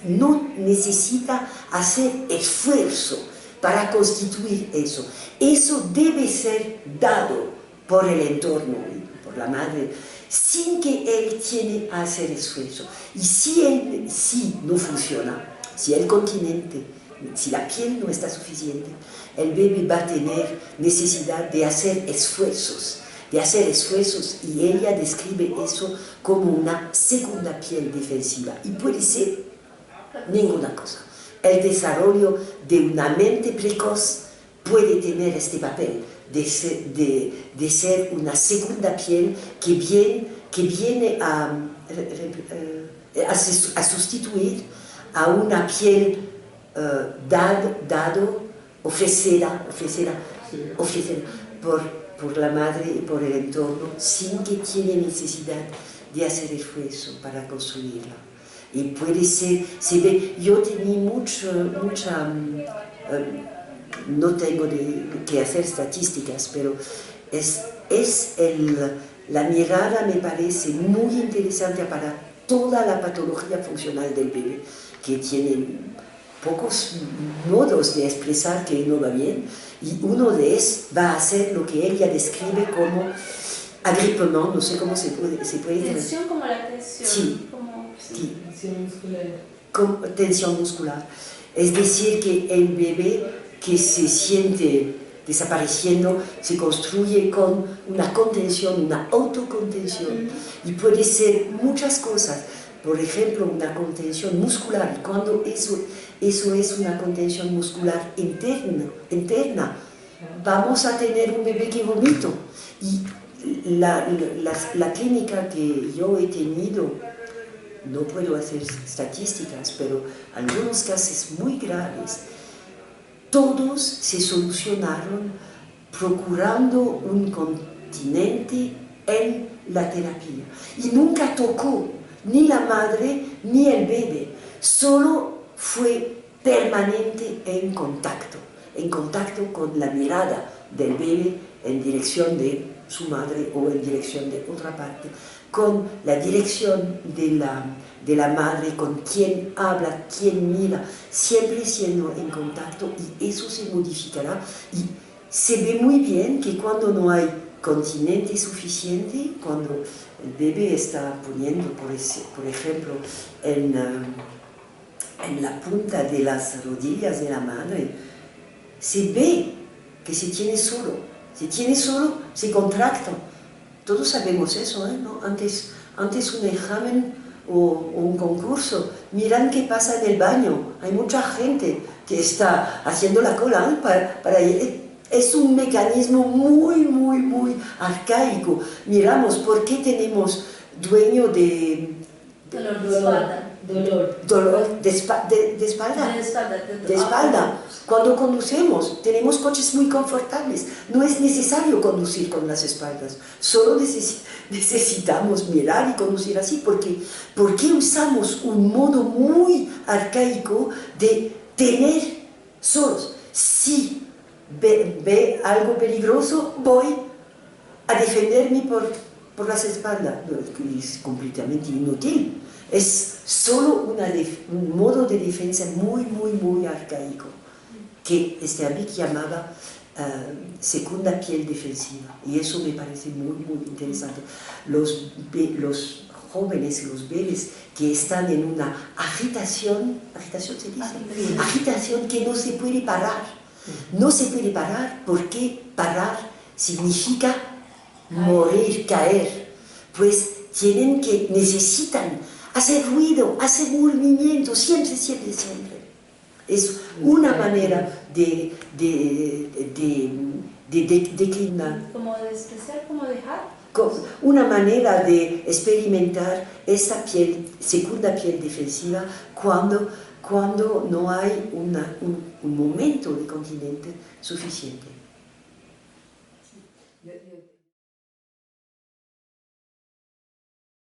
no necesita hacer esfuerzo para constituir eso. Eso debe ser dado por el entorno, por la madre, sin que él tiene que hacer esfuerzo. Y si no funciona, si el continente, si la piel no está suficiente, el bebé va a tener necesidad de hacer esfuerzos, y ella describe eso como una segunda piel defensiva. Y puede ser ninguna cosa. El desarrollo de una mente precoz puede tener este papel de ser una segunda piel que viene a sustituir a una piel ofrecida por la madre y por el entorno, sin que tiene necesidad de hacer esfuerzo para construirla. Y puede ser, yo tenía no tengo que hacer estadísticas, pero la mirada me parece muy interesante para toda la patología funcional del bebé, que tiene pocos modos de expresar que no va bien, y uno de ellos va a ser lo que ella describe como agrippement, no sé cómo se puede decir. Tensión como la tensión. Sí. Sí. Tensión muscular. Con tensión muscular. Es decir, que el bebé que se siente desapareciendo se construye con una contención, una autocontención, y puede ser muchas cosas. Por ejemplo, una contención muscular, cuando eso es una contención muscular interna, vamos a tener un bebé que vomita. Y la clínica que yo he tenido, no puedo hacer estadísticas, pero algunos casos muy graves, todos se solucionaron procurando un continente en la terapia. Y nunca tocó ni la madre ni el bebé, solo fue permanente en contacto con la mirada del bebé, en dirección de su madre o en dirección de otra parte, con la dirección de la madre, con quien habla, quien mira, siempre siendo en contacto, y eso se modificará. Y se ve muy bien que cuando no hay continente suficiente, cuando el bebé está poniendo, por ejemplo, en la punta de las rodillas de la madre, se ve que se tiene solo. Se tiene solo, se contracta. Todos sabemos eso, ¿no? Antes un examen o un concurso, miran qué pasa en el baño. Hay mucha gente que está haciendo la cola para es un mecanismo muy arcaico. Miramos por qué tenemos dueño de Dolor de espalda. dolor de espalda. De espalda. Cuando conducemos, tenemos coches muy confortables. No es necesario conducir con las espaldas. Solo necesitamos mirar y conducir así. ¿Por qué usamos un modo muy arcaico de tener solos? Si ve algo peligroso, voy a defenderme por las espaldas. No, es completamente inútil. Es solo un modo de defensa muy arcaico, que Sterbeck llamaba segunda piel defensiva, y eso me parece muy interesante. Los jóvenes, los bebés que están en una agitación se dice, agitación que no se puede parar, no se puede parar, porque parar significa morir, caer, pues necesitan hacer ruido, hacer movimiento, siempre. Es una manera de declinar. Como de despreciar, como dejar. Una manera de experimentar esta segunda piel defensiva cuando no hay un momento de continente suficiente.